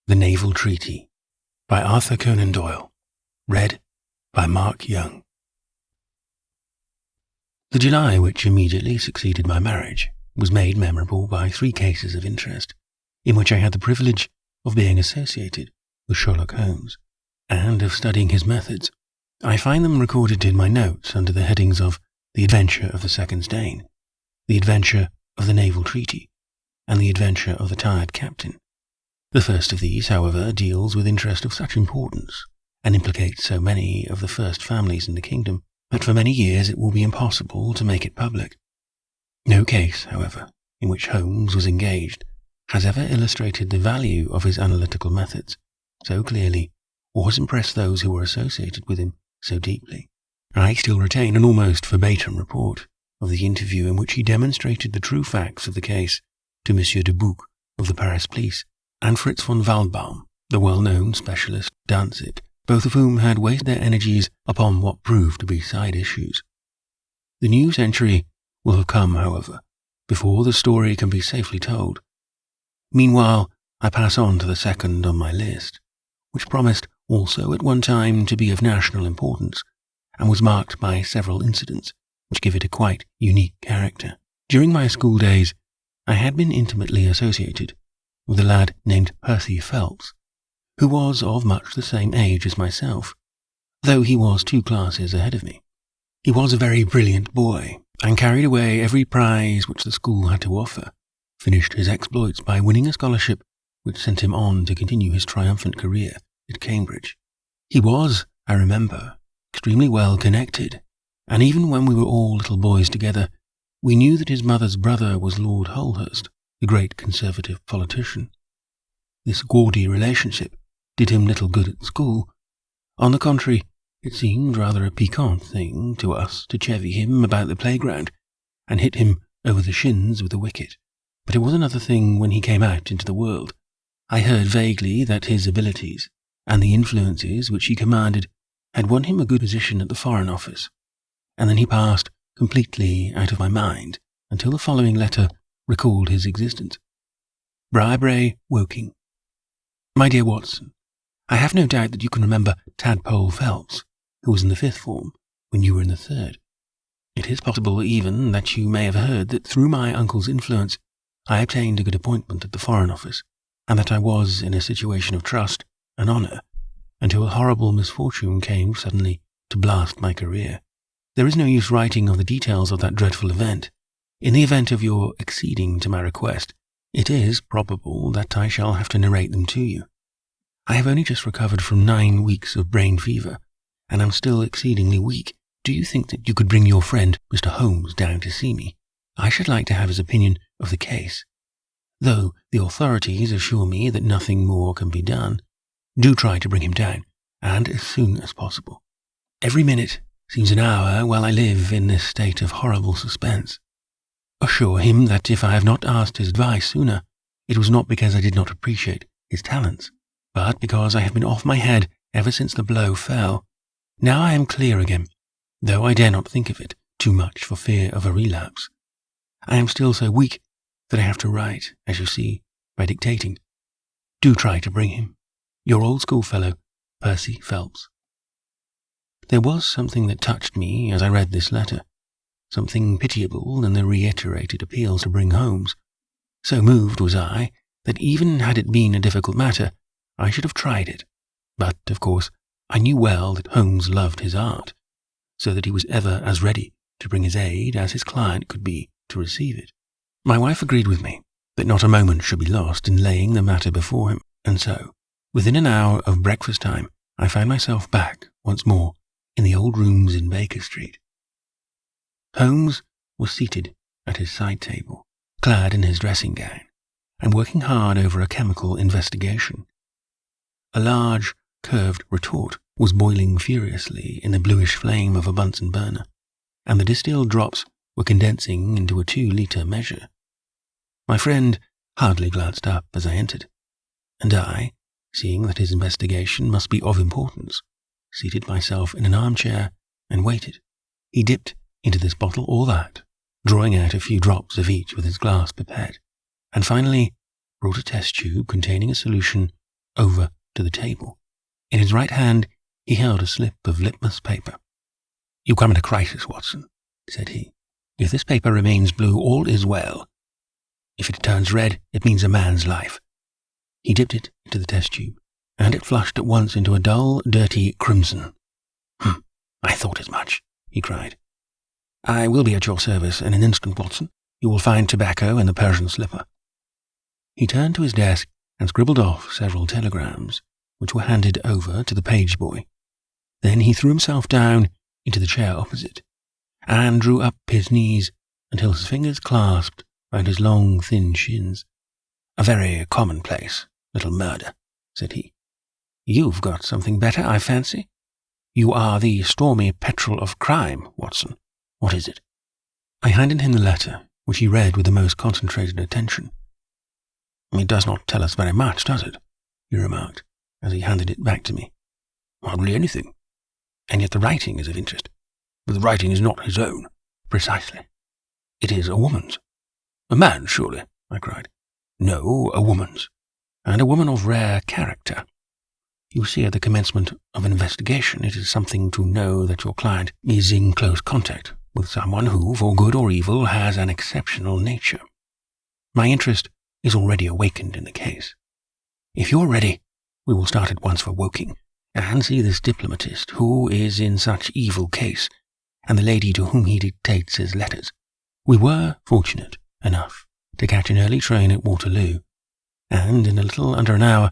The Naval Treaty by Arthur Conan Doyle. Read by Mark Young. The July which immediately succeeded my marriage was made memorable by 3 cases of interest, in which I had the privilege of being associated with Sherlock Holmes, and of studying his methods. I find them recorded in my notes under the headings of The Adventure of the Second Stain, The Adventure of the Naval Treaty, and The Adventure of the Tired Captain. The first of these, however, deals with interest of such importance, and implicates so many of the first families in the kingdom, that for many years it will be impossible to make it public. No case, however, in which Holmes was engaged has ever illustrated the value of his analytical methods so clearly, or has impressed those who were associated with him so deeply. I still retain an almost verbatim report of the interview in which he demonstrated the true facts of the case to Monsieur de Bouc of the Paris police, and Fritz von Waldbaum, the well-known specialist Danzig, both of whom had wasted their energies upon what proved to be side issues. The new century will have come, however, before the story can be safely told. Meanwhile, I pass on to the second on my list, which promised also at one time to be of national importance, and was marked by several incidents which give it a quite unique character. During my school days, I had been intimately associated with a lad named Percy Phelps, who was of much the same age as myself, though he was 2 classes ahead of me. He was a very brilliant boy, and carried away every prize which the school had to offer, finished his exploits by winning a scholarship which sent him on to continue his triumphant career at Cambridge. He was, I remember, extremely well connected, and even when we were all little boys together, we knew that his mother's brother was Lord Holhurst, the great Conservative politician. This gaudy relationship did him little good at school. On the contrary, it seemed rather a piquant thing to us to chevy him about the playground and hit him over the shins with a wicket. But it was another thing when he came out into the world. I heard vaguely that his abilities and the influences which he commanded had won him a good position at the Foreign Office, and then he passed completely out of my mind until the following letter recalled his existence. Briarbrae, Woking. My dear Watson, I have no doubt that you can remember Tadpole Phelps, who was in the 5th form when you were in the 3rd. It is possible even that you may have heard that through my uncle's influence I obtained a good appointment at the Foreign Office, and that I was in a situation of trust and honour until a horrible misfortune came suddenly to blast my career. There is no use writing of the details of that dreadful event. In the event of your acceding to my request, it is probable that I shall have to narrate them to you. I have only just recovered from 9 weeks of brain fever, and am still exceedingly weak. Do you think that you could bring your friend Mr. Holmes down to see me? I should like to have his opinion of the case. Though the authorities assure me that nothing more can be done, do try to bring him down, and as soon as possible. Every minute seems an hour while I live in this state of horrible suspense. Assure him that if I have not asked his advice sooner, it was not because I did not appreciate his talents, but because I have been off my head ever since the blow fell. Now I am clear again, though I dare not think of it too much for fear of a relapse. I am still so weak that I have to write, as you see, by dictating. Do try to bring him. Your old schoolfellow, Percy Phelps. There was something that touched me as I read this letter, something pitiable in the reiterated appeal to bring Holmes. So moved was I that even had it been a difficult matter, I should have tried it. But, of course, I knew well that Holmes loved his art, so that he was ever as ready to bring his aid as his client could be to receive it. My wife agreed with me that not a moment should be lost in laying the matter before him, and so, within an hour of breakfast time, I found myself back once more in the old rooms in Baker Street. Holmes was seated at his side table, clad in his dressing gown, and working hard over a chemical investigation. A large, curved retort was boiling furiously in the bluish flame of a Bunsen burner, and the distilled drops were condensing into a 2-litre measure. My friend hardly glanced up as I entered, and I, seeing that his investigation must be of importance, seated myself in an armchair and waited. He dipped into this bottle or that, drawing out a few drops of each with his glass pipette, and finally brought a test tube containing a solution over to the table. In his right hand he held a slip of litmus paper. "You come in a crisis, Watson," said he. "If this paper remains blue, all is well. If it turns red, it means a man's life." He dipped it into the test tube, and it flushed at once into a dull, dirty crimson. "I thought as much," he cried. "I will be at your service in an instant, Watson. You will find tobacco in the Persian slipper." He turned to his desk and scribbled off several telegrams, which were handed over to the page boy. Then he threw himself down into the chair opposite, and drew up his knees until his fingers clasped round his long, thin shins. "A very commonplace little murder," said he. "You've got something better, I fancy. You are the stormy petrel of crime, Watson. What is it?" I handed him the letter, which he read with the most concentrated attention. "It does not tell us very much, does it?" he remarked, as he handed it back to me. "Hardly anything. And yet the writing is of interest." "But the writing is not his own." "Precisely. It is a woman's." "A man's, surely?" I cried. "No, a woman's. And a woman of rare character. You see, at the commencement of an investigation, it is something to know that your client is in close contact with someone who, for good or evil, has an exceptional nature. My interest is already awakened in the case. If you're ready, we will start at once for Woking, and see this diplomatist who is in such evil case, and the lady to whom he dictates his letters. We were fortunate enough to catch an early train at Waterloo, and in a little under an hour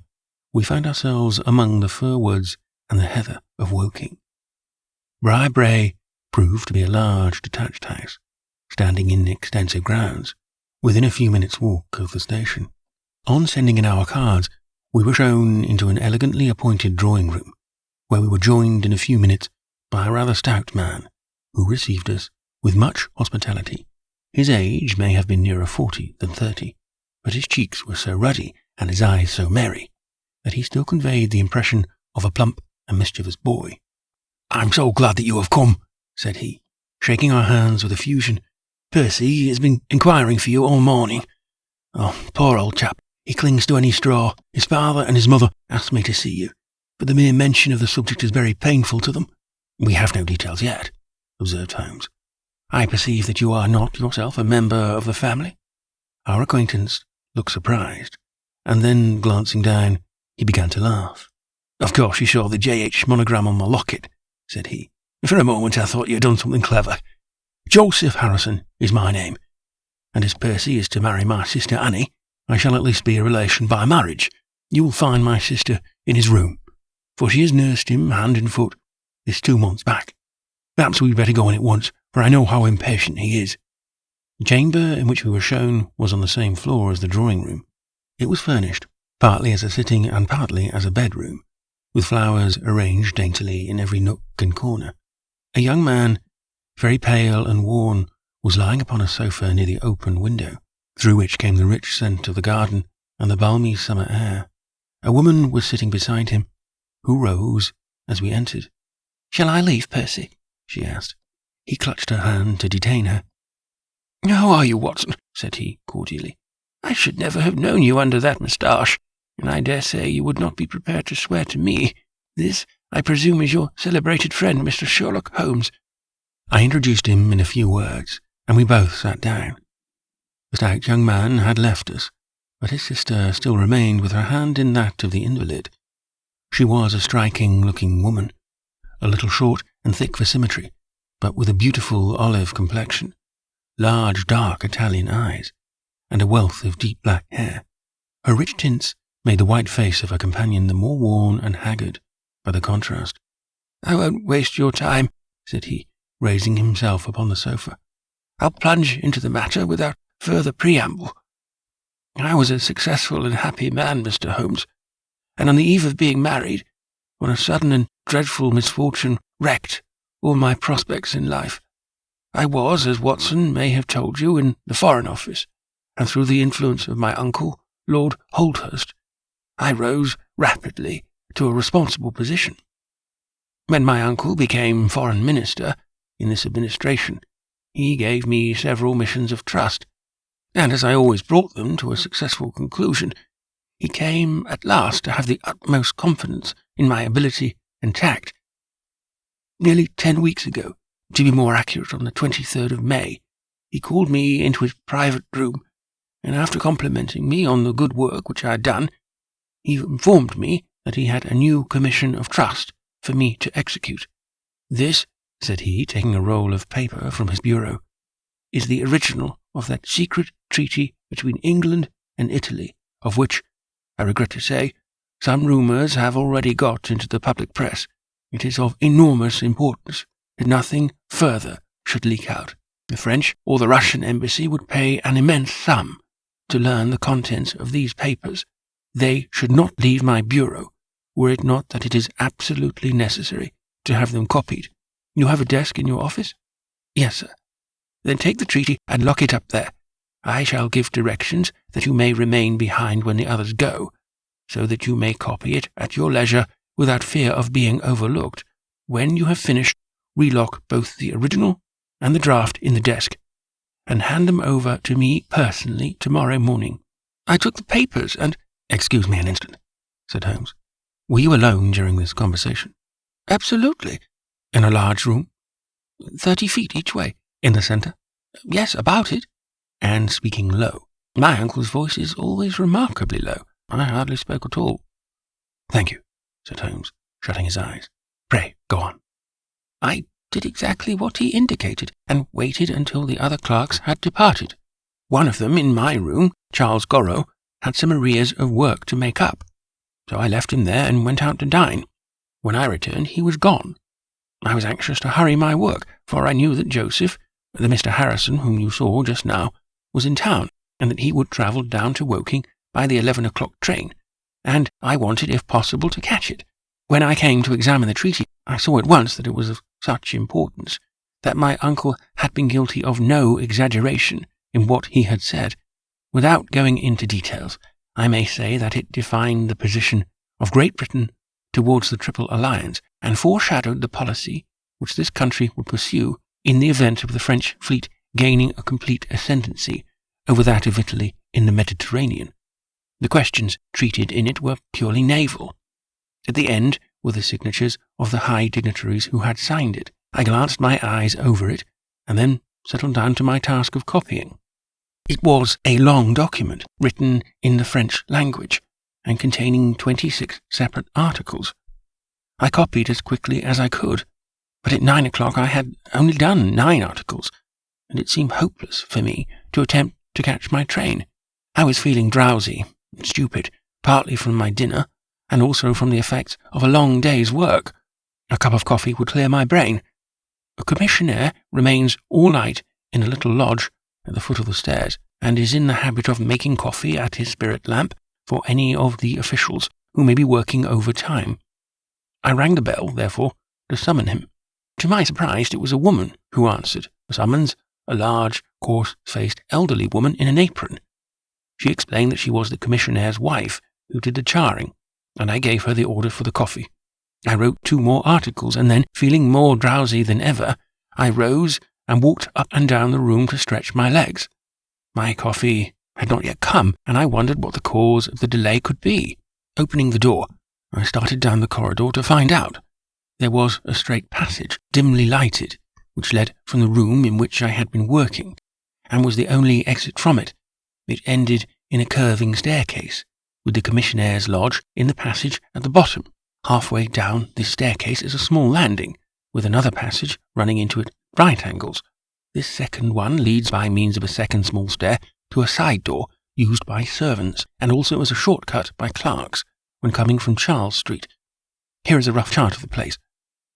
we found ourselves among the fir woods and the heather of Woking. Brae proved to be a large detached house, standing in extensive grounds, within a few minutes' walk of the station. On sending in our cards, we were shown into an elegantly appointed drawing-room, where we were joined in a few minutes by a rather stout man, who received us with much hospitality. His age may have been nearer 40 than 30, but his cheeks were so ruddy and his eyes so merry that he still conveyed the impression of a plump and mischievous boy. "I'm so glad that you have come," said he, shaking our hands with effusion. "Percy has been inquiring for you all morning. Oh, poor old chap. He clings to any straw. His father and his mother asked me to see you, but the mere mention of the subject is very painful to them." "We have no details yet," observed Holmes. "I perceive that you are not yourself a member of the family." Our acquaintance looked surprised, and then, glancing down, he began to laugh. "Of course you saw the J.H. monogram on my locket," said he. "For a moment I thought you had done something clever. Joseph Harrison is my name, and as Percy is to marry my sister Annie, I shall at least be a relation by marriage. You will find my sister in his room, for she has nursed him hand and foot this 2 months back. Perhaps we'd better go in at once, for I know how impatient he is." The chamber in which we were shown was on the same floor as the drawing-room. It was furnished, partly as a sitting and partly as a bedroom, with flowers arranged daintily in every nook and corner. A young man, very pale and worn, was lying upon a sofa near the open window, through which came the rich scent of the garden and the balmy summer air. A woman was sitting beside him, who rose as we entered. "Shall I leave, Percy?" she asked. He clutched her hand to detain her. "How are you, Watson?" said he, cordially. "I should never have known you under that moustache, and I dare say you would not be prepared to swear to me. This, I presume, is your celebrated friend, Mr. Sherlock Holmes." I introduced him in a few words, and we both sat down. The stout young man had left us, but his sister still remained with her hand in that of the invalid. She was a striking-looking woman, a little short and thick for symmetry, but with a beautiful olive complexion, large dark Italian eyes, and a wealth of deep black hair. Her rich tints made the white face of her companion the more worn and haggard by the contrast. "I won't waste your time," said he, raising himself upon the sofa. "I'll plunge into the matter without further preamble. I was a successful and happy man, Mr. Holmes, and on the eve of being married, when a sudden and dreadful misfortune wrecked all my prospects in life. I was, as Watson may have told you, in the Foreign Office, and through the influence of my uncle, Lord Holdhurst, I rose rapidly to a responsible position. When my uncle became Foreign Minister in this administration, he gave me several missions of trust, and as I always brought them to a successful conclusion, He came at last to have the utmost confidence in my ability and tact. Nearly 10 weeks ago, to be more accurate, on the 23rd of May, he called me into his private room, and after complimenting me on the good work which I had done, he informed me that he had a new commission of trust for me to execute. "This," said he, taking a roll of paper from his bureau, "is the original of that secret treaty between England and Italy, of which, I regret to say, some rumours have already got into the public press. It is of enormous importance that nothing further should leak out. The French or the Russian embassy would pay an immense sum to learn the contents of these papers. They should not leave my bureau, were it not that it is absolutely necessary to have them copied. You have a desk in your office?" "Yes, sir." "Then take the treaty and lock it up there. I shall give directions that you may remain behind when the others go, so that you may copy it at your leisure without fear of being overlooked. When you have finished, relock both the original and the draft in the desk, and hand them over to me personally tomorrow morning." "I took the papers and—" "Excuse me an instant," said Holmes. "Were you alone during this conversation?" "Absolutely." "In a large room?" 30 feet each way. "In the centre?" "Yes, about it." "And speaking low?" "My uncle's voice is always remarkably low. I hardly spoke at all." "Thank you," said Holmes, shutting his eyes. "Pray, go on." "I did exactly what he indicated, and waited until the other clerks had departed. One of them in my room, Charles Gorrow, had some arrears of work to make up, so I left him there and went out to dine. When I returned, he was gone. I was anxious to hurry my work, for I knew that Joseph, the Mr. Harrison whom you saw just now, was in town, and that he would travel down to Woking by the 11 o'clock train, and I wanted, if possible, to catch it. When I came to examine the treaty, I saw at once that it was of such importance that my uncle had been guilty of no exaggeration in what he had said. Without going into details, I may say that it defined the position of Great Britain towards the Triple Alliance, and foreshadowed the policy which this country would pursue in the event of the French fleet gaining a complete ascendancy over that of Italy in the Mediterranean. The questions treated in it were purely naval. At the end were the signatures of the high dignitaries who had signed it. I glanced my eyes over it, and then settled down to my task of copying. It was a long document, written in the French language, and containing 26 separate articles. I copied as quickly as I could, but at 9 o'clock I had only done 9 articles, and it seemed hopeless for me to attempt to catch my train. I was feeling drowsy and stupid, partly from my dinner, and also from the effects of a long day's work. A cup of coffee would clear my brain. A commissionaire remains all night in a little lodge at the foot of the stairs, and is in the habit of making coffee at his spirit lamp for any of the officials who may be working overtime. I rang the bell, therefore, to summon him. To my surprise, it was a woman who answered the summons, a large, coarse-faced, elderly woman in an apron. She explained that she was the commissionaire's wife who did the charring, and I gave her the order for the coffee. I wrote 2 more articles, and then, feeling more drowsy than ever, I rose and walked up and down the room to stretch my legs. My coffee had not yet come, and I wondered what the cause of the delay could be. Opening the door, I started down the corridor to find out. There was a straight passage, dimly lighted, which led from the room in which I had been working, and was the only exit from it. It ended in a curving staircase, with the commissionaire's lodge in the passage at the bottom. Halfway down this staircase is a small landing, with another passage running into it at right angles. This second one leads by means of a second small stair to a side door used by servants, and also as a shortcut by clerks when coming from Charles Street. Here is a rough chart of the place.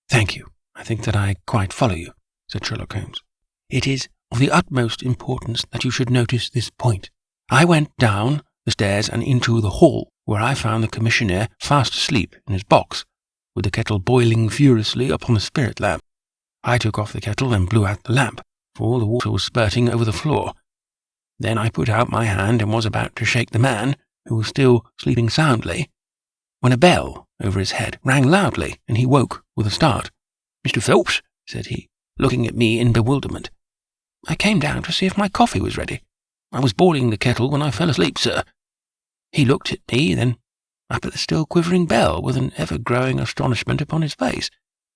Thank you. I think that I quite follow you, said Sherlock Holmes. It is of the utmost importance that you should notice this point. I went down the stairs and into the hall, where I found the commissionaire fast asleep in his box, with the kettle boiling furiously upon the spirit lamp. I took off the kettle and blew out the lamp, for the water was spurting over the floor. Then I put out my hand and was about to shake the man, who was still sleeping soundly, when a bell over his head rang loudly, and he woke with a start. "Mr. Phelps," said he, looking at me in bewilderment. "I came down to see if my coffee was ready. I was boiling the kettle when I fell asleep, sir." He looked at me, then up at the still quivering bell, with an ever-growing astonishment upon his face.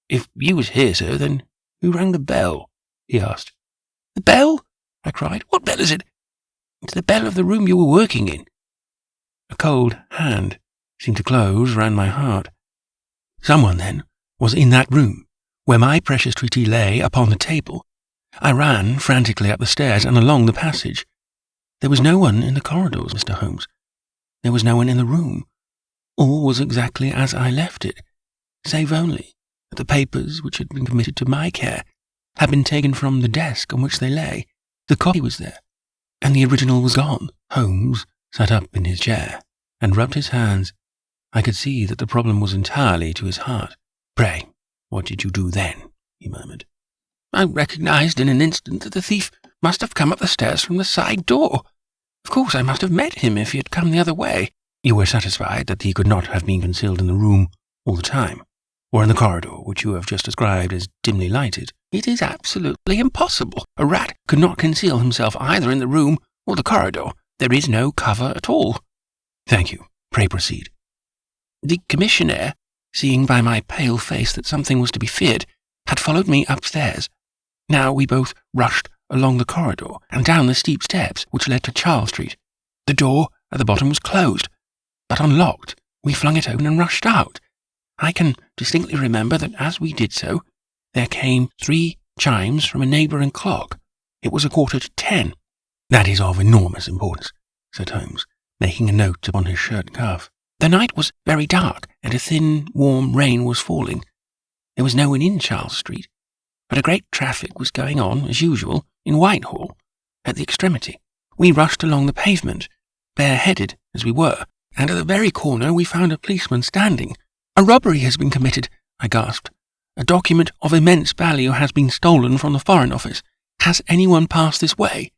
"If you was here, sir, then who rang the bell?" he asked. "The bell?" I cried. "What bell is it?" "It's the bell of the room you were working in." A cold hand seemed to close round my heart. Someone, then, was in that room, where my precious treaty lay upon the table. I ran frantically up the stairs and along the passage. There was no one in the corridors, Mr. Holmes. There was no one in the room. All was exactly as I left it, save only that the papers which had been committed to my care had been taken from the desk on which they lay. The copy was there, and the original was gone. Holmes sat up in his chair and rubbed his hands. I could see that the problem was entirely to his heart. "Pray, what did you do then?" he murmured. "I recognized in an instant that the thief must have come up the stairs from the side door. Of course, I must have met him if he had come the other way." "You were satisfied that he could not have been concealed in the room all the time, or in the corridor, which you have just described as dimly lighted?" "It is absolutely impossible. A rat could not conceal himself either in the room or the corridor. There is no cover at all." "Thank you. Pray proceed." "The commissionaire, seeing by my pale face that something was to be feared, had followed me upstairs. Now we both rushed along the corridor and down the steep steps which led to Charles Street. The door at the bottom was closed, but unlocked. We flung it open and rushed out. I can distinctly remember that as we did so, there came 3 chimes from a neighbouring clock. It was 10:15. "That is of enormous importance," said Holmes, making a note upon his shirt cuff. "The night was very dark, and a thin, warm rain was falling. There was no one in Charles Street, but a great traffic was going on, as usual, in Whitehall, at the extremity. We rushed along the pavement, bareheaded as we were, and at the very corner we found a policeman standing. 'A robbery has been committed,' I gasped. 'A document of immense value has been stolen from the Foreign Office. Has anyone passed this way?'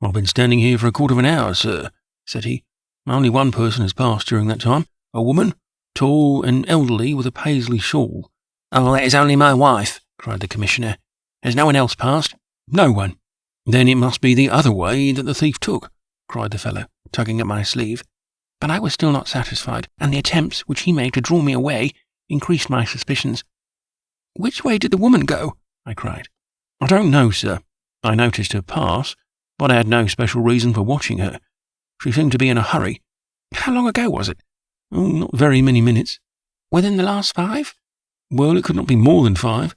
'I've been standing here for a quarter of an hour, sir,' said he. 'Only one person has passed during that time, a woman, tall and elderly, with a paisley shawl.' 'Oh, that is only my wife,' cried the commissionaire. 'Has no one else passed?' 'No one.' 'Then it must be the other way that the thief took,' cried the fellow, tugging at my sleeve. But I was still not satisfied, and the attempts which he made to draw me away increased my suspicions. 'Which way did the woman go?' I cried. 'I don't know, sir. I noticed her pass, but I had no special reason for watching her. She seemed to be in a hurry.' 'How long ago was it?' 'Oh, not very many minutes.' 'Within the last 5? "'Well, it could not be more than 5.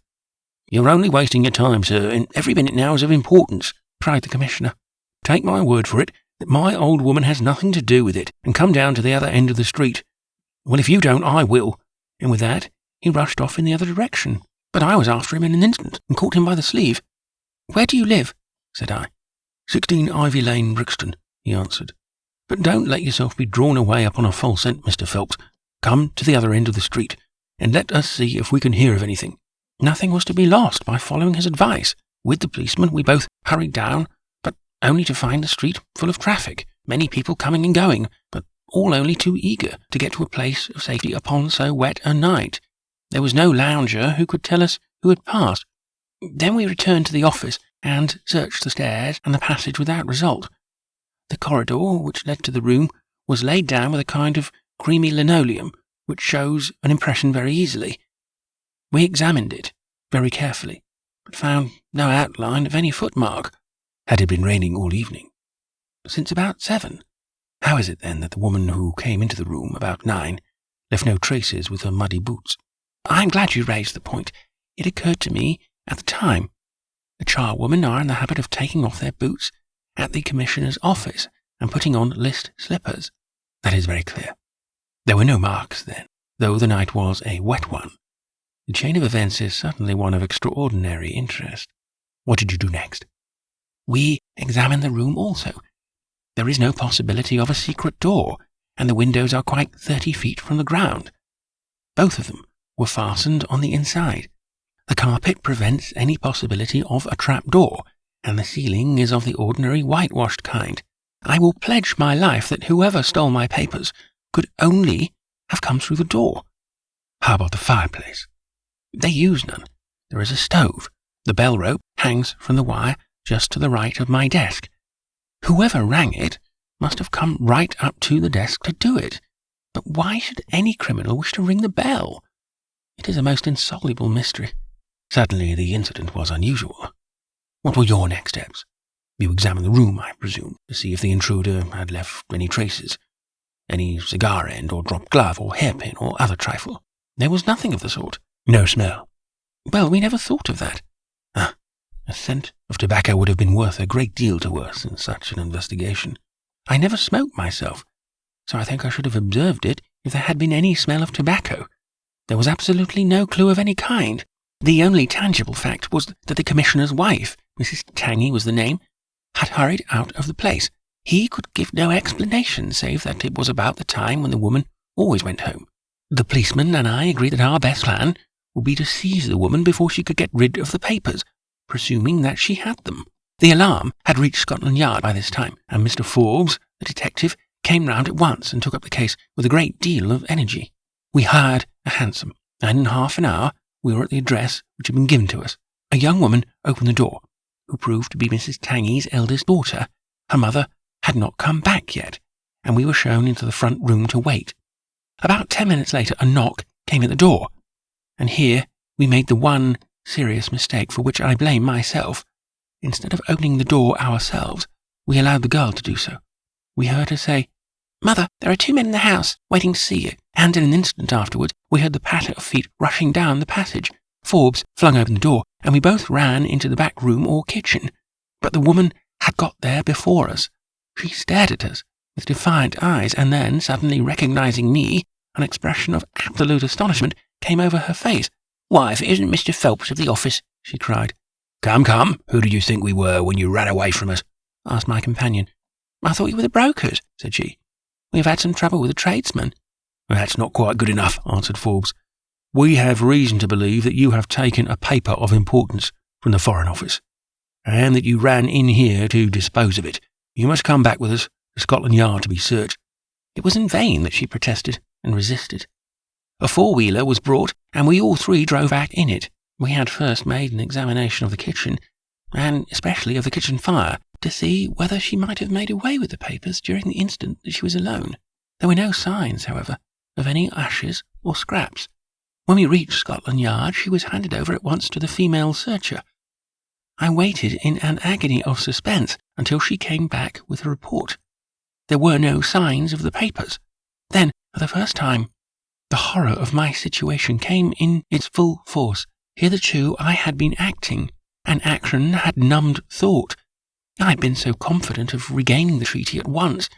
"'You're only wasting your time, sir, and every minute now is of importance,' cried the commissioner. 'Take my word for it that my old woman has nothing to do with it, and come down to the other end of the street. Well, if you don't, I will.' And with that, he rushed off in the other direction. But I was after him in an instant, and caught him by the sleeve. 'Where do you live?' said I. 16 Ivy Lane, Brixton,' he answered. 'But don't let yourself be drawn away upon a false scent, Mr. Phelps. Come to the other end of the street, and let us see if we can hear of anything.' Nothing was to be lost by following his advice. With the policeman, we both hurried down, but only to find the street full of traffic, many people coming and going, but all only too eager to get to a place of safety upon so wet a night. There was no lounger who could tell us who had passed. Then we returned to the office and searched the stairs and the passage without result. The corridor which led to the room was laid down with a kind of creamy linoleum, which shows an impression very easily. We examined it very carefully, but found no outline of any footmark. Had it been raining all evening? Since about 7. How is it then that the woman who came into the room about 9 left no traces with her muddy boots? I am glad you raised the point. It occurred to me at the time. The charwomen are in the habit of taking off their boots at the commissioner's office and putting on list slippers. That is very clear. There were no marks then, though the night was a wet one. The chain of events is certainly one of extraordinary interest. What did you do next? We examined the room also. There is no possibility of a secret door, and the windows are quite 30 feet from the ground. Both of them were fastened on the inside. The carpet prevents any possibility of a trap-door, and the ceiling is of the ordinary whitewashed kind. I will pledge my life that whoever stole my papers could only have come through the door. How about the fireplace? They use none. There is a stove. The bell rope hangs from the wire just to the right of my desk. Whoever rang it must have come right up to the desk to do it. But why should any criminal wish to ring the bell? It is a most insoluble mystery. Certainly the incident was unusual. What were your next steps? You examined the room, I presume, to see if the intruder had left any traces, any cigar end or dropped glove or hairpin or other trifle. There was nothing of the sort. No smell. Well, we never thought of that. A scent of tobacco would have been worth a great deal to us in such an investigation. I never smoked myself, so I think I should have observed it if there had been any smell of tobacco. There was absolutely no clue of any kind. The only tangible fact was that the commissioner's wife, Mrs. Tangy was the name, had hurried out of the place. He could give no explanation save that it was about the time when the woman always went home. The policeman and I agreed that our best plan would be to seize the woman before she could get rid of the papers, presuming that she had them. The alarm had reached Scotland Yard by this time, and Mr. Forbes, the detective, came round at once and took up the case with a great deal of energy. We hired a hansom, and in half an hour we were at the address which had been given to us. A young woman opened the door, who proved to be Mrs. Tangy's eldest daughter. Her mother had not come back yet, and we were shown into the front room to wait. About 10 minutes later a knock came at the door, and here we made the one serious mistake for which I blame myself. Instead of opening the door ourselves, we allowed the girl to do so. We heard her say, "Mother, there are 2 men in the house, waiting to see you," and in an instant afterwards we heard the patter of feet rushing down the passage. Forbes flung open the door, and we both ran into the back room or kitchen. But the woman had got there before us. She stared at us with defiant eyes, and then, suddenly recognizing me, an expression of absolute astonishment came over her face. "Why, if it isn't Mr. Phelps of the office," she cried. Come, who did you think we were when you ran away from us?" asked my companion. "I thought you were the brokers," said she. "We have had some trouble with a tradesman." "That's not quite good enough," answered Forbes. "We have reason to believe that you have taken a paper of importance from the Foreign Office, and that you ran in here to dispose of it. You must come back with us to Scotland Yard to be searched." It was in vain that she protested and resisted. A four-wheeler was brought, and we all three drove back in it. We had first made an examination of the kitchen, and especially of the kitchen fire, to see whether she might have made away with the papers during the instant that she was alone. There were no signs, however, of any ashes or scraps. When we reached Scotland Yard, she was handed over at once to the female searcher. I waited in an agony of suspense until she came back with a report. There were no signs of the papers. Then, for the first time, the horror of my situation came in its full force. Hitherto I had been acting, and action had numbed thought. I had been so confident of regaining the treaty at once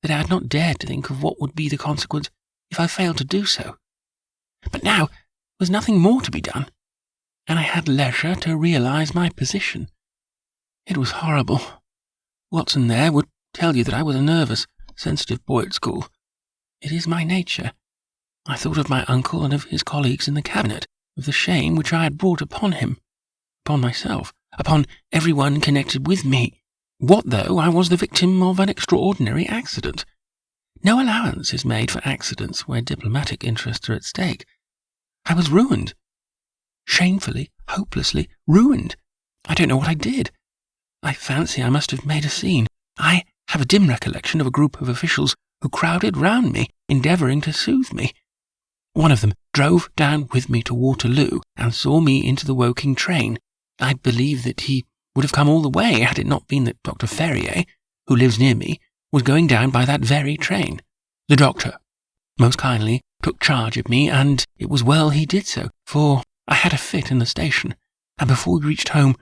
that I had not dared to think of what would be the consequence if I failed to do so. But now there was nothing more to be done, and I had leisure to realize my position. It was horrible. Watson there would tell you that I was a nervous, sensitive boy at school. It is my nature. I thought of my uncle and of his colleagues in the cabinet, of the shame which I had brought upon him, upon myself, upon everyone connected with me. What though I was the victim of an extraordinary accident? No allowance is made for accidents where diplomatic interests are at stake. I was ruined. Shamefully, hopelessly ruined. I don't know what I did. I fancy I must have made a scene. I have a dim recollection of a group of officials who crowded round me, endeavouring to soothe me. One of them drove down with me to Waterloo and saw me into the Woking train. I believe that he would have come all the way had it not been that Dr. Ferrier, who lives near me, was going down by that very train. The doctor most kindly took charge of me, and it was well he did so, for I had a fit in the station, and before we reached home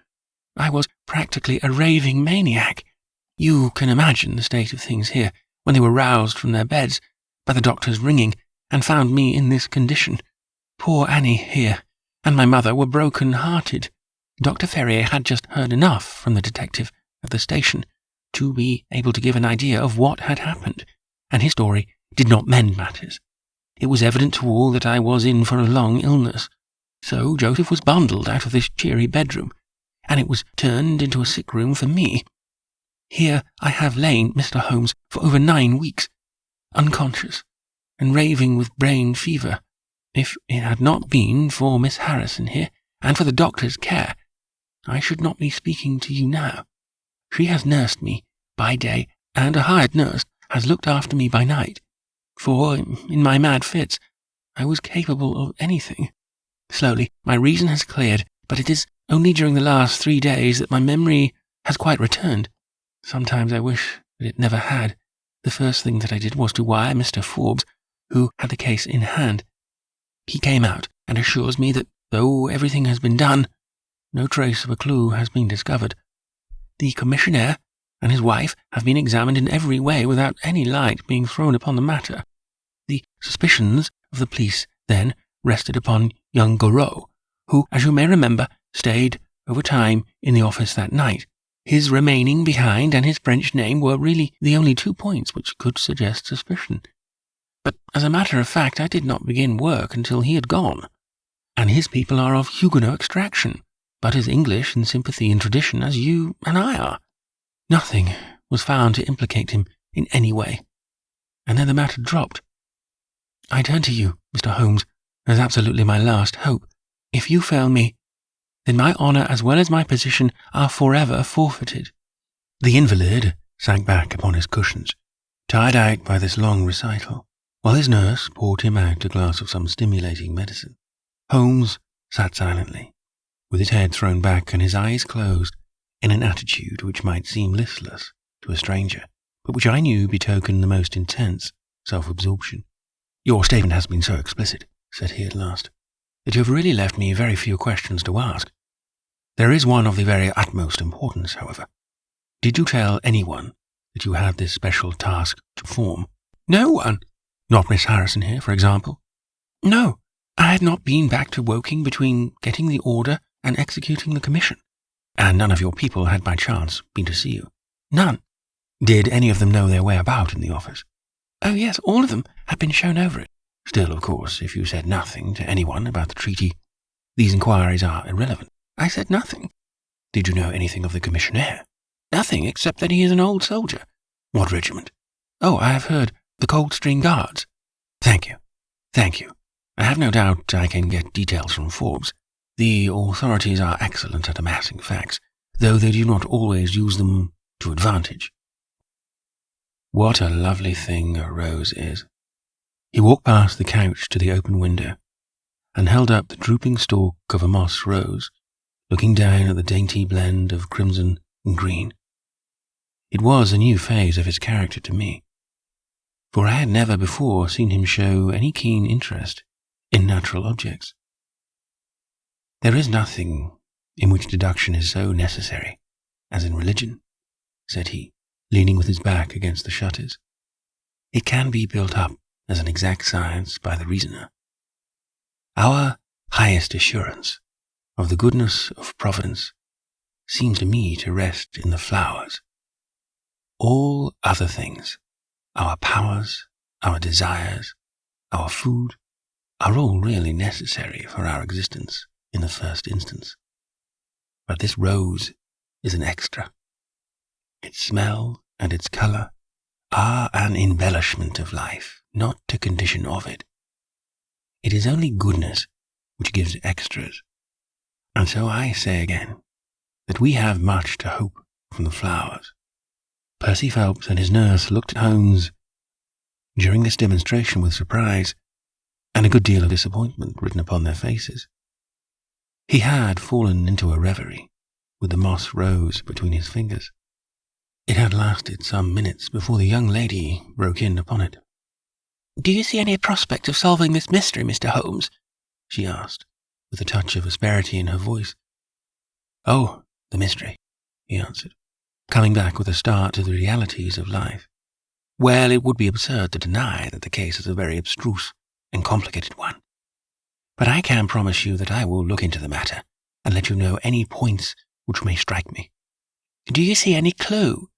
I was practically a raving maniac. You can imagine the state of things here when they were roused from their beds by the doctor's ringing and found me in this condition. Poor Annie here and my mother were broken-hearted. Dr. Ferrier had just heard enough from the detective at the station to be able to give an idea of what had happened, and his story did not mend matters. It was evident to all that I was in for a long illness. So Joseph was bundled out of this cheery bedroom, and it was turned into a sick room for me. Here I have lain, Mr. Holmes, for over 9 weeks, unconscious, and raving with brain fever. If it had not been for Miss Harrison here, and for the doctor's care, I should not be speaking to you now. She has nursed me by day and a hired nurse has looked after me by night, for, in my mad fits, I was capable of anything. Slowly, my reason has cleared, but it is only during the last 3 days that my memory has quite returned. Sometimes I wish that it never had. The first thing that I did was to wire Mr. Forbes, who had the case in hand. He came out and assures me that, though everything has been done, no trace of a clue has been discovered. The commissionaire and his wife have been examined in every way without any light being thrown upon the matter. The suspicions of the police then rested upon young Goriot, who, as you may remember, stayed over time in the office that night. His remaining behind and his French name were really the only 2 points which could suggest suspicion. But as a matter of fact, I did not begin work until he had gone, and his people are of Huguenot extraction, but as English in sympathy and tradition as you and I are. Nothing was found to implicate him in any way, and then the matter dropped. I turn to you, Mr. Holmes, as absolutely my last hope. If you fail me, then my honour as well as my position are forever forfeited." The invalid sank back upon his cushions, tired out by this long recital, while his nurse poured him out a glass of some stimulating medicine. Holmes sat silently, with his head thrown back and his eyes closed, in an attitude which might seem listless to a stranger, but which I knew betokened the most intense self-absorption. "Your statement has been so explicit," said he at last, "that you have really left me very few questions to ask. There is one of the very utmost importance, however. Did you tell anyone that you had this special task to perform?" "No one." "Not Miss Harrison here, for example?" "No. I had not been back to Woking between getting the order and executing the commission." "And none of your people had by chance been to see you?" "None." "Did any of them know their way about in the office?" "Oh yes, all of them had been shown over it." "Still, of course, if you said nothing to anyone about the treaty, these inquiries are irrelevant." "I said nothing." "Did you know anything of the commissionaire?" "Nothing, except that he is an old soldier." "What regiment?" "Oh, I have heard, the Coldstream Guards." Thank you. I have no doubt I can get details from Forbes. The authorities are excellent at amassing facts, though they do not always use them to advantage." What a lovely thing a rose is. He walked past the couch to the open window, and held up the drooping stalk of a moss rose, looking down at the dainty blend of crimson and green. It was a new phase of his character to me, for I had never before seen him show any keen interest in natural objects. "There is nothing in which deduction is so necessary as in religion," said he, leaning with his back against the shutters. "It can be built up as an exact science by the reasoner. Our highest assurance of the goodness of Providence seems to me to rest in the flowers. All other things, our powers, our desires, our food, are all really necessary for our existence in the first instance. But this rose is an extra. Its smell and its colour are an embellishment of life, not a condition of it. It is only goodness which gives extras. And so I say again that we have much to hope from the flowers." Percy Phelps and his nurse looked at Holmes during this demonstration with surprise, and a good deal of disappointment written upon their faces. He had fallen into a reverie, with the moss rose between his fingers. It had lasted some minutes before the young lady broke in upon it. "Do you see any prospect of solving this mystery, Mr. Holmes?" she asked, with a touch of asperity in her voice. "Oh, the mystery," he answered, coming back with a start to the realities of life. "Well, it would be absurd to deny that the case is a very abstruse and complicated one. But I can promise you that I will look into the matter and let you know any points which may strike me." "Do you see any clue?"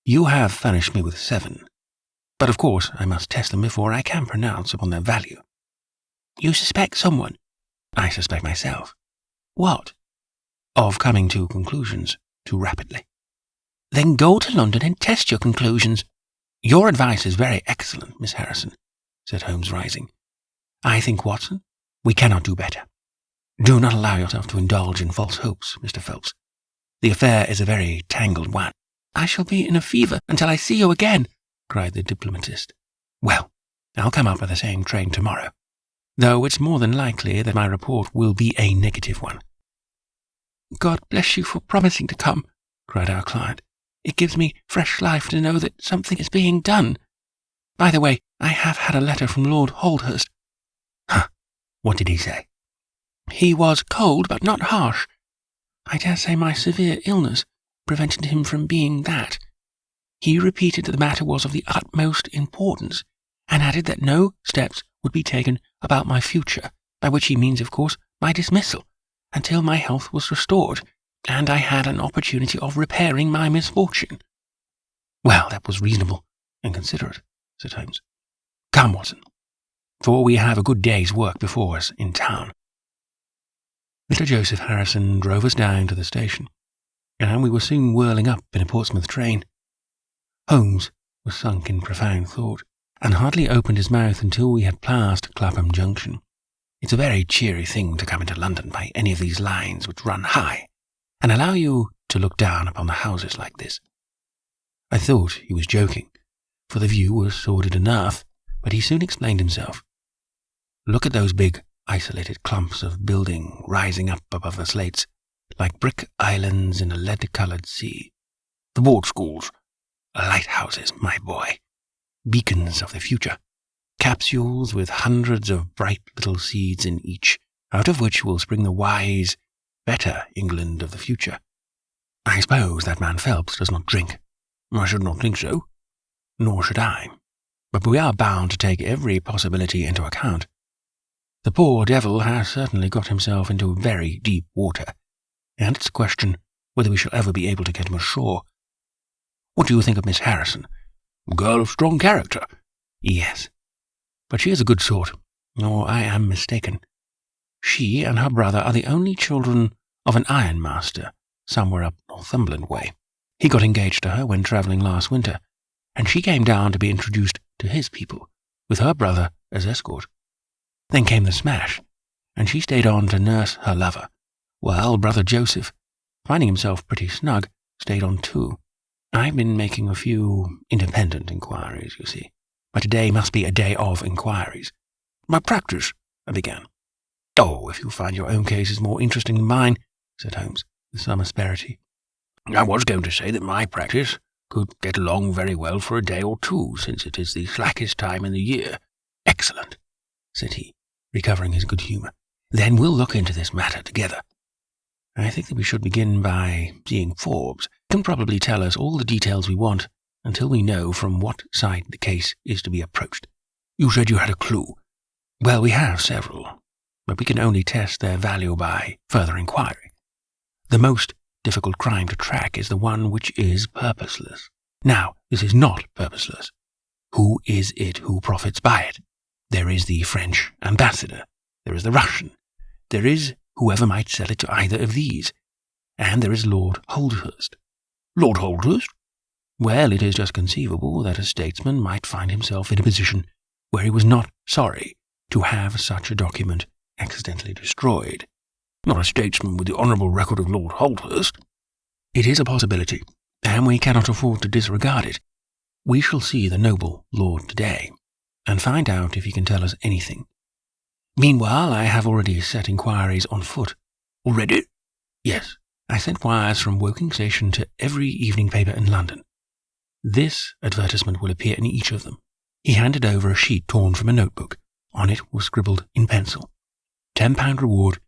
"You have furnished me with 7. But of course I must test them before I can pronounce upon their value." "You suspect someone?" "I suspect myself." "What?" "Of coming to conclusions too rapidly." "Then go to London and test your conclusions." "Your advice is very excellent, Miss Harrison," said Holmes, rising. "I think, Watson, we cannot do better. Do not allow yourself to indulge in false hopes, Mr. Phelps. The affair is a very tangled one. I shall be in a fever until I see you again," cried the diplomatist. "Well, I'll come up by the same train tomorrow, though it's more than likely that my report will be a negative one." "God bless you for promising to come," cried our client. "It gives me fresh life to know that something is being done. By the way, I have had a letter from Lord Holdhurst." "Huh. What did he say?" "He was cold, but not harsh. I dare say my severe illness prevented him from being that. He repeated that the matter was of the utmost importance, and added that no steps would be taken about my future, by which he means, of course, my dismissal, until my health was restored, and I had an opportunity of repairing my misfortune." "Well, that was reasonable and considerate," said Holmes. "Come, Watson, for we have a good day's work before us in town." Mr. Joseph Harrison drove us down to the station, and we were soon whirling up in a Portsmouth train. Holmes was sunk in profound thought, and hardly opened his mouth until we had passed Clapham Junction. It's a very cheery thing to come into London by any of these lines which run high, and allow you to look down upon the houses like this. I thought he was joking, for the view was sordid enough, but he soon explained himself. "Look at those big, isolated clumps of building rising up above the slates, like brick islands in a lead-coloured sea. The board schools, lighthouses, my boy, beacons of the future, capsules with hundreds of bright little seeds in each, out of which will spring the wise, better England of the future. I suppose that man Phelps does not drink. I should not think so. Nor should I. But we are bound to take every possibility into account. The poor devil has certainly got himself into very deep water, and it's a question whether we shall ever be able to get him ashore. What do you think of Miss Harrison? A girl of strong character." "Yes, but she is a good sort, or I am mistaken. She and her brother are the only children of an ironmaster somewhere up Northumberland way. He got engaged to her when travelling last winter, and she came down to be introduced to his people, with her brother as escort. Then came the smash, and she stayed on to nurse her lover, while brother Joseph, finding himself pretty snug, stayed on too. I've been making a few independent inquiries, you see, but today must be a day of inquiries." "My practice," I began. "Oh, if you find your own case is more interesting than mine," said Holmes, with some asperity. "I was going to say that my practice could get along very well for a day or two, since it is the slackest time in the year." "Excellent," said he, recovering his good humour. "Then we'll look into this matter together. I think that we should begin by seeing Forbes. He can probably tell us all the details we want until we know from what side the case is to be approached." "You said you had a clue." "Well, we have several, but we can only test their value by further inquiry. The most difficult crime to track is the one which is purposeless. Now, this is not purposeless. Who is it who profits by it? There is the French ambassador, there is the Russian, there is whoever might sell it to either of these, and there is Lord Holdhurst." "Lord Holdhurst?" "Well, it is just conceivable that a statesman might find himself in a position where he was not sorry to have such a document accidentally destroyed." "Not a statesman with the honourable record of Lord Holdhurst?" "It is a possibility, and we cannot afford to disregard it. We shall see the noble lord today, and find out if he can tell us anything. Meanwhile, I have already set inquiries on foot." "Already?" "Yes. I sent wires from Woking Station to every evening paper in London. This advertisement will appear in each of them." He handed over a sheet torn from a notebook. On it was scribbled in pencil, £10 reward,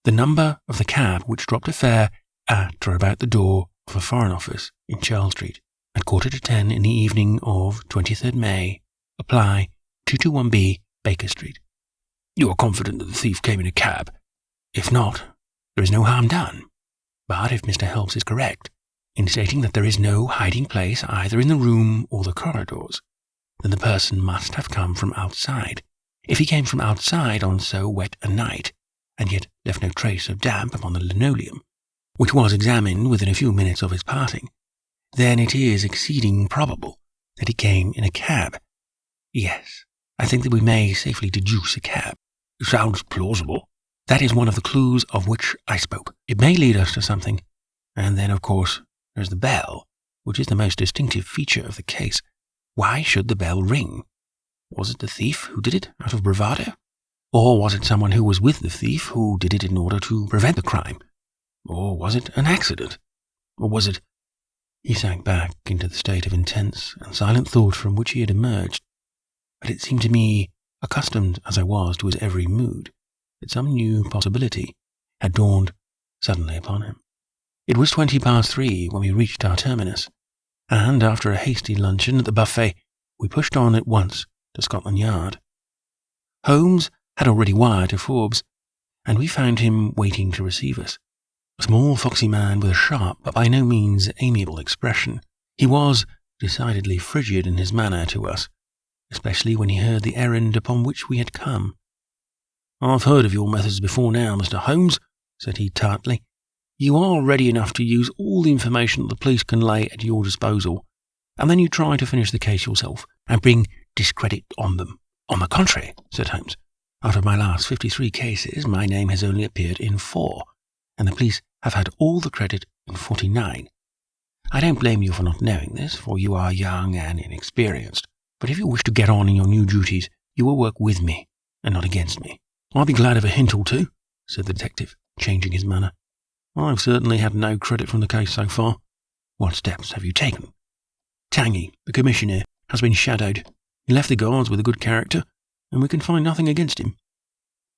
the number of the cab which dropped a fare at or about the door of a Foreign Office in Charles Street at 10:15 in the evening of 23rd May. Apply 221B Baker Street. "You are confident that the thief came in a cab?" "If not, there is no harm done. But if Mr. Helps is correct in stating that there is no hiding place either in the room or the corridors, then the person must have come from outside. If he came from outside on so wet a night, and yet left no trace of damp upon the linoleum, which was examined within a few minutes of his parting, then it is exceeding probable that he came in a cab. Yes, I think that we may safely deduce a cab." "Sounds plausible." "That is one of the clues of which I spoke. It may lead us to something, and then, of course, there's the bell. which is the most distinctive feature of the case. Why should the bell ring? Was it the thief who did it out of bravado? Or was it someone who was with the thief who did it in order to prevent the crime? Or was it an accident? Or was it... He sank back into the state of intense and silent thought from which he had emerged. But it seemed to me, accustomed as I was to his every mood, that some new possibility had dawned suddenly upon him. It was 3:20 when we reached our terminus, and after a hasty luncheon at the buffet, we pushed on at once to Scotland Yard. Holmes had already wired to Forbes, and we found him waiting to receive us. A small, foxy man with a sharp but by no means amiable expression. He was decidedly frigid in his manner to us, especially when he heard the errand upon which we had come. "I've heard of your methods before now, Mr. Holmes," said he tartly. "You are ready enough to use all the information that the police can lay at your disposal, and then you try to finish the case yourself and bring discredit on them." "On the contrary," said Holmes, "out of my last 53 cases, my name has only appeared in 4, and the police have had all the credit in 49. I don't blame you for not knowing this, for you are young and inexperienced. But if you wish to get on in your new duties, you will work with me, and not against me." "I'll be glad of a hint or two," said the detective, changing his manner. "I've certainly had no credit from the case so far." "What steps have you taken?" "Tangy, the commissionaire, has been shadowed. He left the guards with a good character, and we can find nothing against him.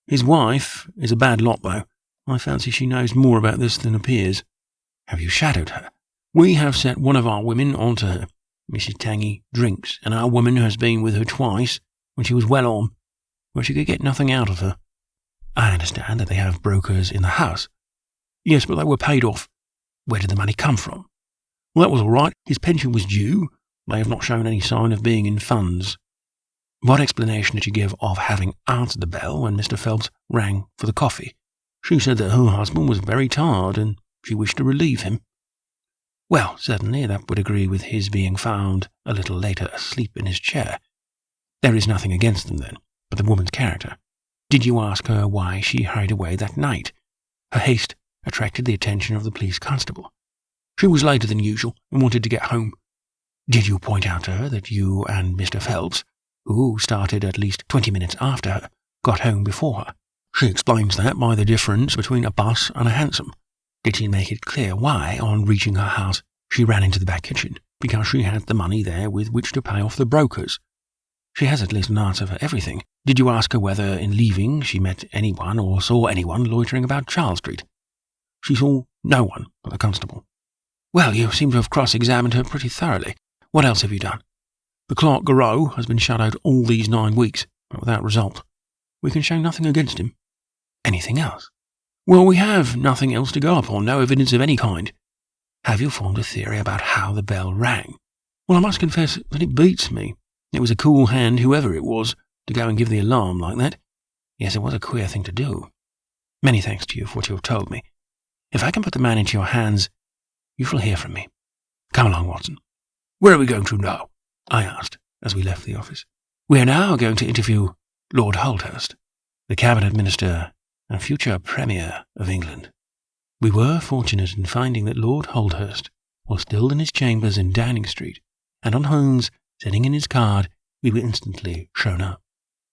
His wife is a bad lot, though. I fancy she knows more about this than appears." "Have you shadowed her?" "We have set one of our women onto her. Mrs. Tangy drinks, and our woman has been with her twice when she was well on, but she could get nothing out of her." "I understand that they have brokers in the house." "Yes, but they were paid off." "Where did the money come from?" "Well, that was all right. His pension was due. They have not shown any sign of being in funds." "What explanation did you give of having answered the bell when Mr. Phelps rang for the coffee?" "She said that her husband was very tired and she wished to relieve him." "Well, certainly that would agree with his being found a little later asleep in his chair. There is nothing against them then, but the woman's character. Did you ask her why she hurried away that night?" Her haste attracted the attention of the police constable. "She was later than usual and wanted to get home." "Did you point out to her that you and Mr. Phelps, who started at least 20 minutes after her, got home before her?" "She explains that by the difference between a bus and a hansom." "Did she make it clear why, on reaching her house, she ran into the back kitchen? Because she had the money there with which to pay off the brokers." "She has at least an answer for everything. Did you ask her whether, in leaving, she met anyone or saw anyone loitering about Charles Street?" "She saw no one but the constable." "Well, you seem to have cross-examined her pretty thoroughly. What else have you done?" "The clerk Garreau has been shadowed all these 9 weeks, but without result. We can show nothing against him." "Anything else?" "Well, we have nothing else to go upon, no evidence of any kind." "Have you formed a theory about how the bell rang?" "Well, I must confess that it beats me. It was a cool hand, whoever it was, to go and give the alarm like that." "Yes, it was a queer thing to do." "Many thanks to you for what you have told me. If I can put the man into your hands, you shall hear from me. Come along, Watson." "Where are we going to now?" I asked as we left the office. "We are now going to interview Lord Holdhurst, the Cabinet Minister and future Premier of England." We were fortunate in finding that Lord Holdhurst was still in his chambers in Downing Street, and on Holmes sending in his card, we were instantly shown up.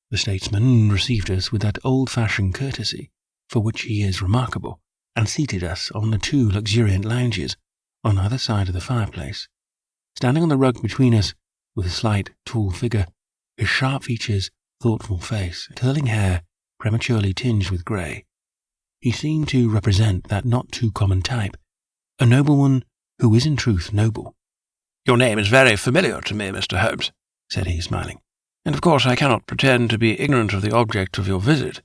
The statesman received us with that old-fashioned courtesy for which he is remarkable, and seated us on the 2 luxuriant lounges on either side of the fireplace. Standing on the rug between us, with his slight, tall figure, his sharp features, thoughtful face, curling hair prematurely tinged with grey, he seemed to represent that not-too-common type, a nobleman who is in truth noble. "Your name is very familiar to me, Mr. Holmes," said he, smiling, "and of course I cannot pretend to be ignorant of the object of your visit.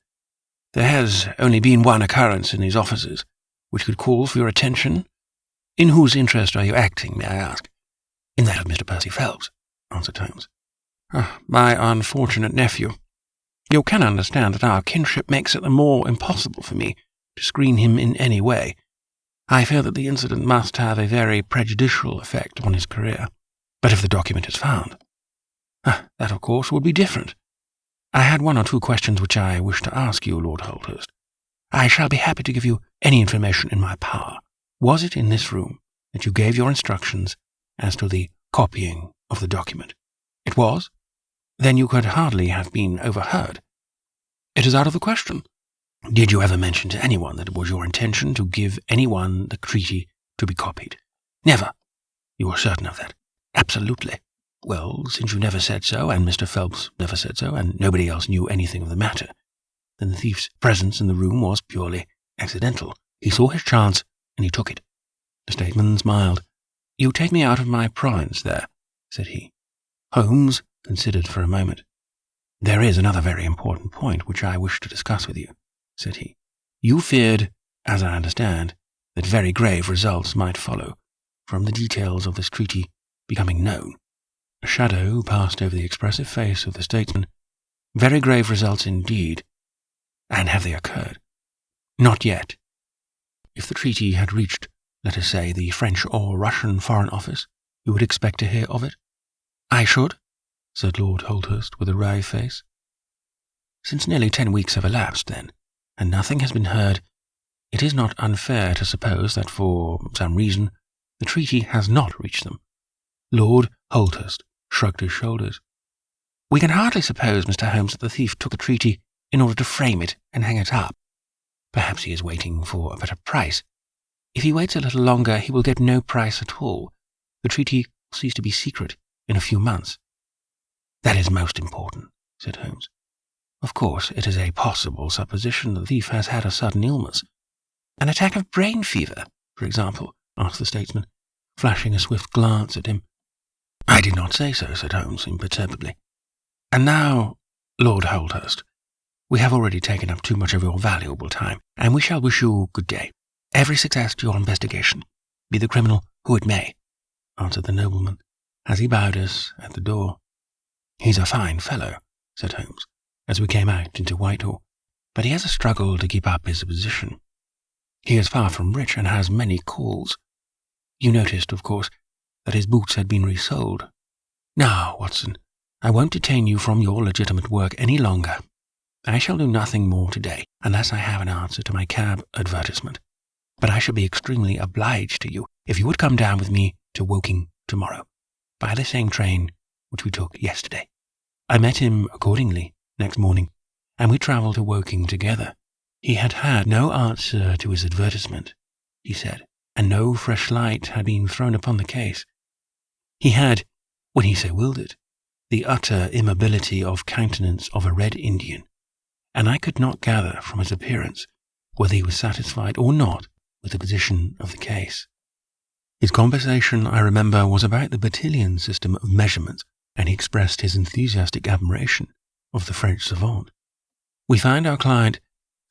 There has only been one occurrence in these offices which could call for your attention. In whose interest are you acting, may I ask?" "In that of Mr. Percy Phelps," answered Holmes. "My unfortunate nephew. You can understand that our kinship makes it the more impossible for me to screen him in any way. I fear that the incident must have a very prejudicial effect on his career. But if the document is found, that, of course, would be different. I had 1 or 2 questions which I wish to ask you, Lord Holdhurst. I shall be happy to give you any information in my power. Was it in this room that you gave your instructions as to the copying of the document. It was? Then you could hardly have been overheard. It is out of the question. Did you ever mention to anyone that it was your intention to give anyone the treaty to be copied? Never. You were certain of that? Absolutely. Well, since you never said so, and Mr. Phelps never said so, and nobody else knew anything of the matter, then the thief's presence in the room was purely accidental. He saw his chance, and he took it. The statesman smiled. You take me out of my province there, said he. Holmes considered for a moment. There is another very important point which I wish to discuss with you, said he. You feared, as I understand, that very grave results might follow from the details of this treaty becoming known. A shadow passed over the expressive face of the statesman. Very grave results indeed. And have they occurred? Not yet. If the treaty had reached, let us say, the French or Russian Foreign Office, you would expect to hear of it? I should, said Lord Holdhurst with a wry face. Since nearly 10 weeks have elapsed, then, and nothing has been heard, it is not unfair to suppose that for some reason the treaty has not reached them. Lord Holdhurst shrugged his shoulders. We can hardly suppose, Mr. Holmes, that the thief took the treaty in order to frame it and hang it up. Perhaps he is waiting for a better price. If he waits a little longer, he will get no price at all. The treaty will cease to be secret in a few months. That is most important, said Holmes. Of course, it is a possible supposition that the thief has had a sudden illness. An attack of brain fever, for example, asked the statesman, flashing a swift glance at him. I did not say so, said Holmes imperturbably. And now, Lord Holdhurst, we have already taken up too much of your valuable time, and we shall wish you good day. Every success to your investigation, be the criminal who it may, answered the nobleman, as he bowed us at the door. He's a fine fellow, said Holmes, as we came out into Whitehall, but he has a struggle to keep up his position. He is far from rich and has many calls. You noticed, of course, that his boots had been resold. Now, Watson, I won't detain you from your legitimate work any longer. I shall do nothing more today, unless I have an answer to my cab advertisement. But I shall be extremely obliged to you if you would come down with me to Woking tomorrow, by the same train which we took yesterday. I met him accordingly next morning, and we travelled to Woking together. He had had no answer to his advertisement, he said, and no fresh light had been thrown upon the case. He had, when he so willed it, the utter immobility of countenance of a Red Indian, and I could not gather from his appearance whether he was satisfied or not with the position of the case. His conversation, I remember, was about the Bertillon system of measurement, and he expressed his enthusiastic admiration of the French savant. We found our client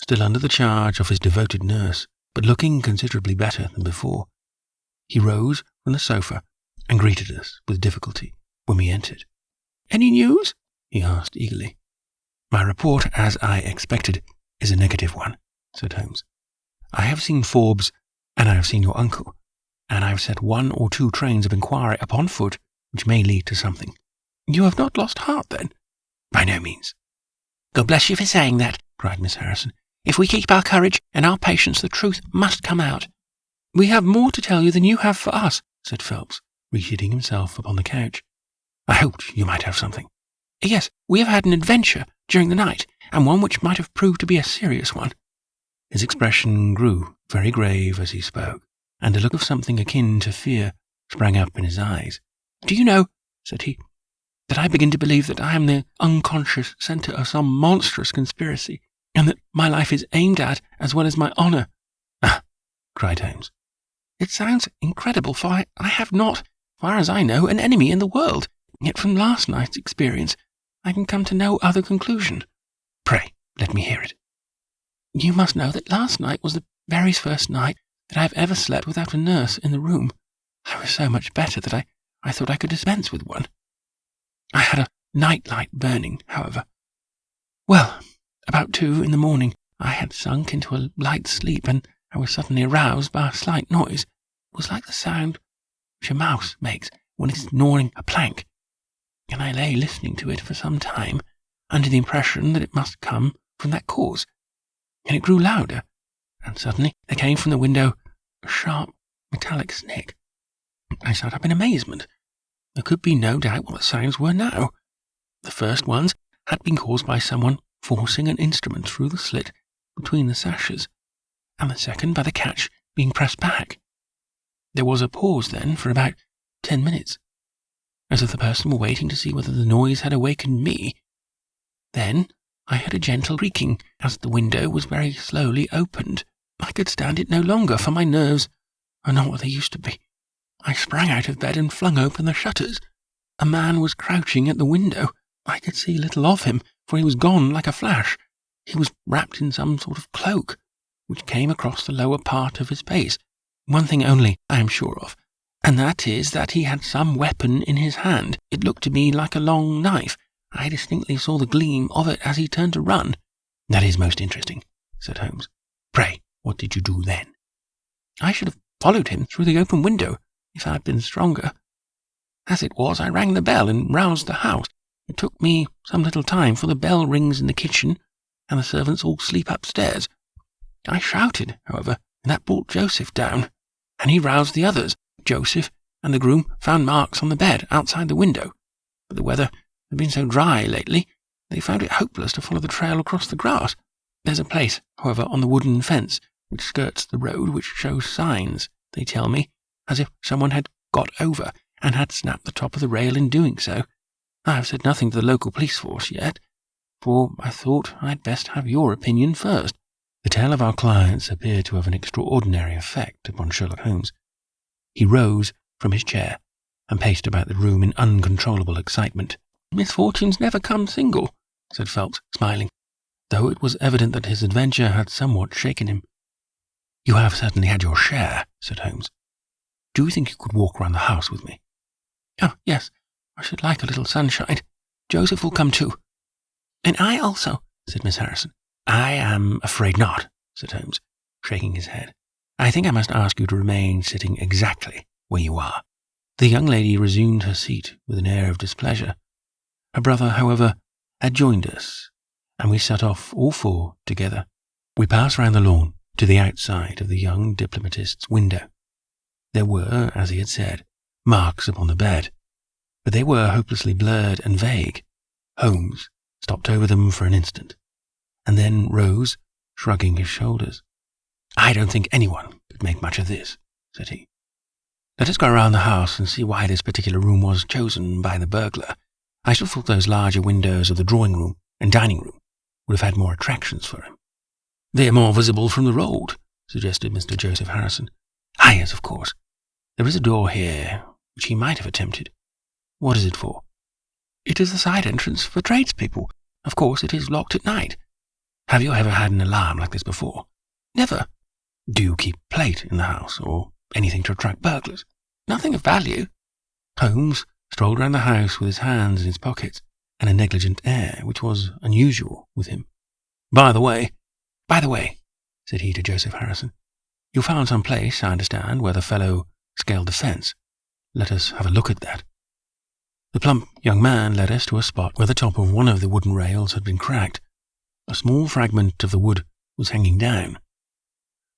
still under the charge of his devoted nurse, but looking considerably better than before. He rose from the sofa and greeted us with difficulty when we entered. Any news? He asked eagerly. My report, as I expected, is a negative one, said Holmes. I have seen Forbes, and I have seen your uncle, and I have set 1 or 2 trains of inquiry upon foot which may lead to something. You have not lost heart, then? By no means. God bless you for saying that, cried Miss Harrison. If we keep our courage and our patience, the truth must come out. We have more to tell you than you have for us, said Phelps, reseating himself upon the couch. I hoped you might have something. Yes, we have had an adventure during the night, and one which might have proved to be a serious one. His expression grew very grave as he spoke, and a look of something akin to fear sprang up in his eyes. Do you know, said he, that I begin to believe that I am the unconscious centre of some monstrous conspiracy, and that my life is aimed at as well as my honour. Ah, cried Holmes. It sounds incredible, for I have not, far as I know, an enemy in the world, yet from last night's experience I can come to no other conclusion. Pray, let me hear it. You must know that last night was the very first night that I have ever slept without a nurse in the room. I was so much better that I thought I could dispense with one. I had a night light burning, however. Well, about 2 in the morning, I had sunk into a light sleep, and I was suddenly aroused by a slight noise. It was like the sound which a mouse makes when it is gnawing a plank, and I lay listening to it for some time, under the impression that it must come from that cause. And it grew louder, and suddenly there came from the window a sharp, metallic snick. I sat up in amazement. There could be no doubt what the sounds were now. The first ones had been caused by someone forcing an instrument through the slit between the sashes, and the second by the catch being pressed back. There was a pause then for about 10 minutes, as if the person were waiting to see whether the noise had awakened me. Then I heard a gentle creaking as the window was very slowly opened. I could stand it no longer, for my nerves are not what they used to be. I sprang out of bed and flung open the shutters. A man was crouching at the window. I could see little of him, for he was gone like a flash. He was wrapped in some sort of cloak, which came across the lower part of his face. One thing only I am sure of, and that is that he had some weapon in his hand. It looked to me like a long knife. I distinctly saw the gleam of it as he turned to run. "That is most interesting," said Holmes. "Pray, what did you do then?" "I should have followed him through the open window if I had been stronger. As it was, I rang the bell and roused the house. It took me some little time, for the bell rings in the kitchen and the servants all sleep upstairs. I shouted, however, and that brought Joseph down, and he roused the others. Joseph and the groom found marks on the bed outside the window, but the weather had been so dry lately, they found it hopeless to follow the trail across the grass. There's a place, however, on the wooden fence which skirts the road which shows signs, they tell me, as if someone had got over and had snapped the top of the rail in doing so. I have said nothing to the local police force yet, for I thought I'd best have your opinion first." The tale of our clients appeared to have an extraordinary effect upon Sherlock Holmes. He rose from his chair and paced about the room in uncontrollable excitement. "Misfortunes never come single," said Phelps, smiling, though it was evident that his adventure had somewhat shaken him. "You have certainly had your share," said Holmes. "Do you think you could walk round the house with me?" "Oh, yes, I should like a little sunshine. Joseph will come too." "And I also," said Miss Harrison. "I am afraid not," said Holmes, shaking his head. "I think I must ask you to remain sitting exactly where you are." The young lady resumed her seat with an air of displeasure. Her brother, however, had joined us, and we set off all four together. We passed round the lawn to the outside of the young diplomatist's window. There were, as he had said, marks upon the bed, but they were hopelessly blurred and vague. Holmes stopped over them for an instant, and then rose, shrugging his shoulders. "I don't think anyone could make much of this," said he. "Let us go around the house and see why this particular room was chosen by the burglar. I should have thought those larger windows of the drawing-room and dining-room would have had more attractions for him." "They are more visible from the road," suggested Mr. Joseph Harrison. "Ah, yes, of course. There is a door here, which he might have attempted." "What is it for?" "It is the side entrance for tradespeople. Of course, it is locked at night." "Have you ever had an alarm like this before?" "Never." "Do you keep plate in the house, or anything to attract burglars?" "Nothing of value." Holmes strolled round the house with his hands in his pockets and a negligent air which was unusual with him. By the way, said he to Joseph Harrison, "you found some place, I understand, where the fellow scaled the fence. Let us have a look at that." The plump young man led us to a spot where the top of one of the wooden rails had been cracked. A small fragment of the wood was hanging down.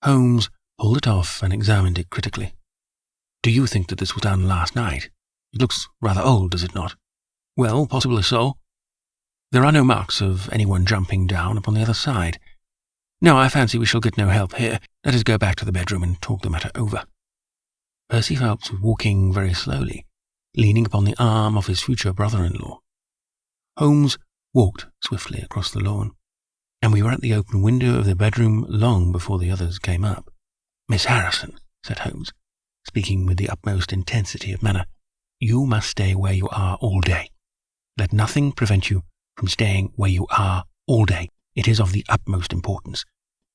Holmes pulled it off and examined it critically. "Do you think that this was done last night? It looks rather old, does it not?" "Well, possibly so." "There are no marks of anyone jumping down upon the other side." "No, I fancy we shall get no help here. Let us go back to the bedroom and talk the matter over." Percy Phelps was walking very slowly, leaning upon the arm of his future brother-in-law. Holmes walked swiftly across the lawn, and we were at the open window of the bedroom long before the others came up. "Miss Harrison," said Holmes, speaking with the utmost intensity of manner, "you must stay where you are all day. Let nothing prevent you from staying where you are all day. It is of the utmost importance."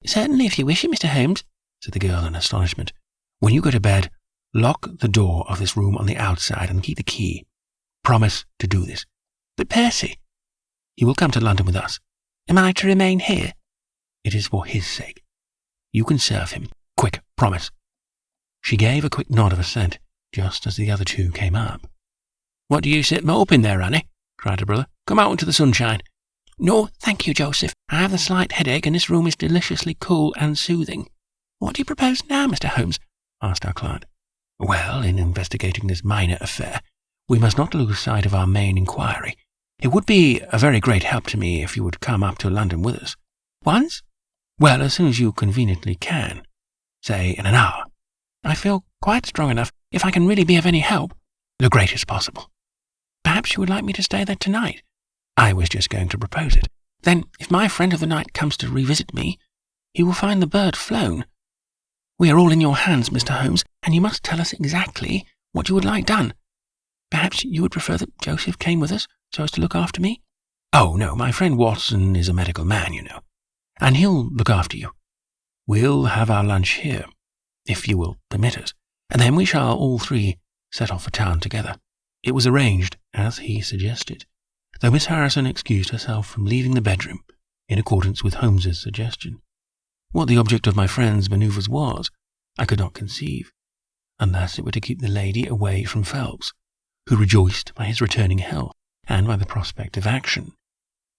"Certainly, if you wish it, Mr. Holmes," said the girl in astonishment. "When you go to bed, lock the door of this room on the outside and keep the key. Promise to do this." "But Percy—" "He will come to London with us." "Am I to remain here?" "It is for his sake. You can serve him. Quick, promise." She gave a quick nod of assent, just as the other two came up. "What do you sit moping there, Annie?" cried her brother. "Come out into the sunshine." "No, thank you, Joseph. I have a slight headache, and this room is deliciously cool and soothing." "What do you propose now, Mr. Holmes?" asked our client. Well, in investigating this minor affair, we must not lose sight of our main inquiry. It would be a very great help to me if you would come up to London with us. Once? Well, as soon as you conveniently can. Say in an hour. I feel quite strong enough, if I can really be of any help. The greatest possible. Perhaps you would like me to stay there tonight? I was just going to propose it. Then, if my friend of the night comes to revisit me, he will find the bird flown. We are all in your hands, Mr. Holmes, and you must tell us exactly what you would like done. Perhaps you would prefer that Joseph came with us, so as to look after me? Oh, no, my friend Watson is a medical man, you know, and he'll look after you. We'll have our lunch here, if you will permit us, and then we shall all three set off for town together. It was arranged as he suggested, though Miss Harrison excused herself from leaving the bedroom in accordance with Holmes's suggestion. What the object of my friend's manoeuvres was, I could not conceive, unless it were to keep the lady away from Phelps, who rejoiced by his returning health and by the prospect of action,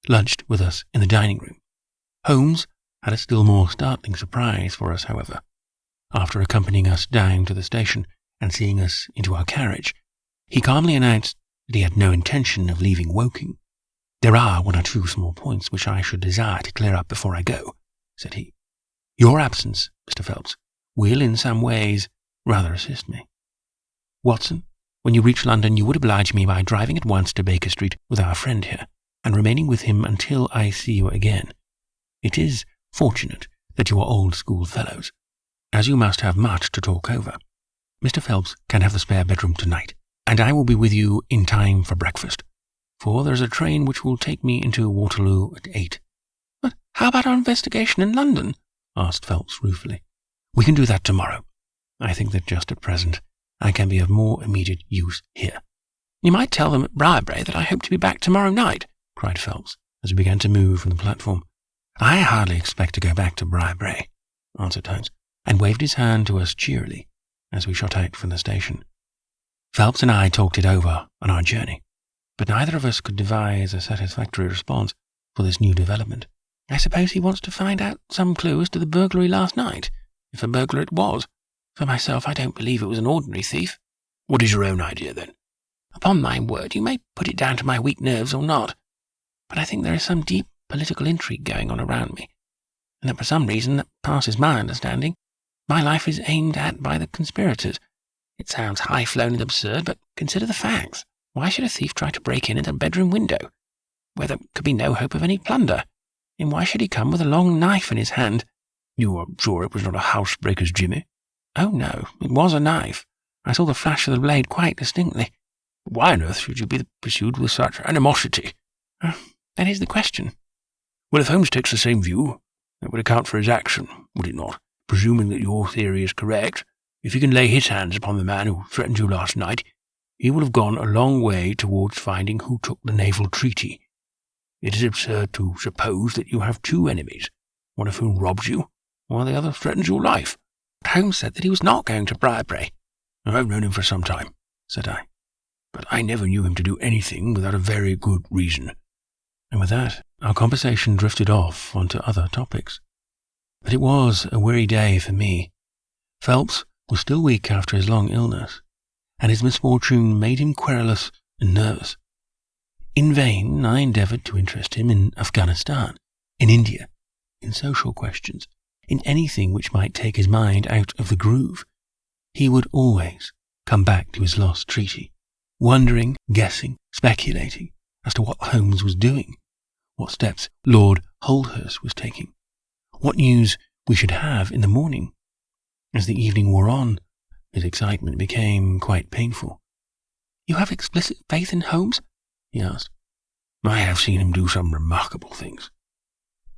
lunched with us in the dining room. Holmes had a still more startling surprise for us, however. After accompanying us down to the station and seeing us into our carriage, he calmly announced that he had no intention of leaving Woking. There are one or two small points which I should desire to clear up before I go, said he. Your absence, Mr. Phelps, will in some ways rather assist me. Watson, when you reach London, you would oblige me by driving at once to Baker Street with our friend here, and remaining with him until I see you again. It is fortunate that you are old school fellows, as you must have much to talk over. Mr. Phelps can have the spare bedroom tonight, and I will be with you in time for breakfast, for there is a train which will take me into Waterloo at 8. But how about our investigation in London? Asked Phelps ruefully. We can do that tomorrow. I think that just at present I can be of more immediate use here. You might tell them at Briarbrae that I hope to be back tomorrow night, cried Phelps, as we began to move from the platform. I hardly expect to go back to Briarbrae, answered Holmes, and waved his hand to us cheerily as we shot out from the station. Phelps and I talked it over on our journey, but neither of us could devise a satisfactory response for this new development. I suppose he wants to find out some clue as to the burglary last night, if a burglar it was. For myself, I don't believe it was an ordinary thief. What is your own idea, then? Upon my word, you may put it down to my weak nerves or not, but I think there is some deep political intrigue going on around me, and that for some reason that passes my understanding, my life is aimed at by the conspirators. It sounds high-flown and absurd, but consider the facts. Why should a thief try to break in at a bedroom window, where there could be no hope of any plunder? And why should he come with a long knife in his hand? You are sure it was not a housebreaker's jimmy? Oh, no, it was a knife. I saw the flash of the blade quite distinctly. Why on earth should you be pursued with such animosity? That is the question. Well, if Holmes takes the same view, that would account for his action, would it not? Presuming that your theory is correct, if he can lay his hands upon the man who threatened you last night, he will have gone a long way towards finding who took the Naval Treaty. It is absurd to suppose that you have two enemies, one of whom robs you, while the other threatens your life. Holmes said that he was not going to Briarbrae. I've known him for some time, said I, but I never knew him to do anything without a very good reason. And with that, our conversation drifted off onto other topics. But it was a weary day for me. Phelps was still weak after his long illness, and his misfortune made him querulous and nervous. In vain I endeavoured to interest him in Afghanistan, in India, in social questions, in anything which might take his mind out of the groove. He would always come back to his lost treaty, wondering, guessing, speculating as to what Holmes was doing, what steps Lord Holdhurst was taking, what news we should have in the morning. As the evening wore on, his excitement became quite painful. You have explicit faith in Holmes? He asked. I have seen him do some remarkable things.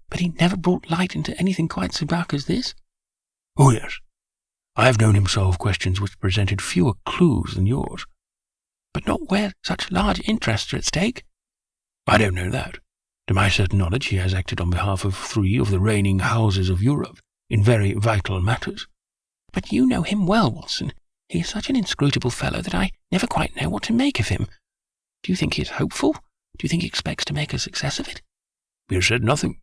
But he never brought light into anything quite so dark as this? Oh, yes. I have known him solve questions which presented fewer clues than yours. But not where such large interests are at stake? I don't know that. To my certain knowledge, he has acted on behalf of 3 of the reigning houses of Europe in very vital matters. But you know him well, Watson. He is such an inscrutable fellow that I never quite know what to make of him. Do you think he is hopeful? Do you think he expects to make a success of it? He has said nothing.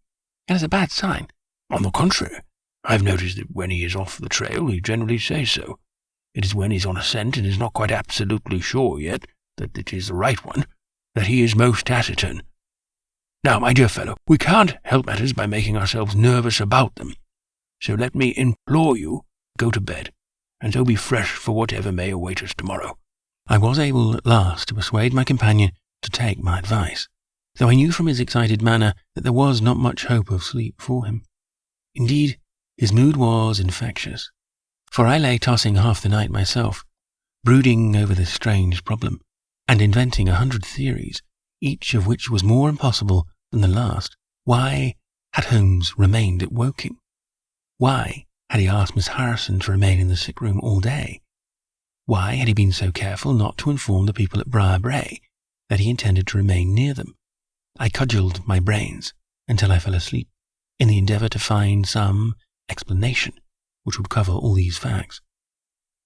That is a bad sign. On the contrary, I have noticed that when he is off the trail, he generally says so. It is when he's on a scent and is not quite absolutely sure yet that it is the right one, that he is most taciturn. Now, my dear fellow, we can't help matters by making ourselves nervous about them. So let me implore you, go to bed, and so be fresh for whatever may await us tomorrow." I was able at last to persuade my companion to take my advice, though I knew from his excited manner that there was not much hope of sleep for him. Indeed, his mood was infectious, for I lay tossing half the night myself, brooding over this strange problem, and inventing 100 theories, each of which was more impossible than the last. Why had Holmes remained at Woking? Why had he asked Miss Harrison to remain in the sick room all day? Why had he been so careful not to inform the people at Briarbrae that he intended to remain near them? I cudgelled my brains until I fell asleep, in the endeavour to find some explanation which would cover all these facts.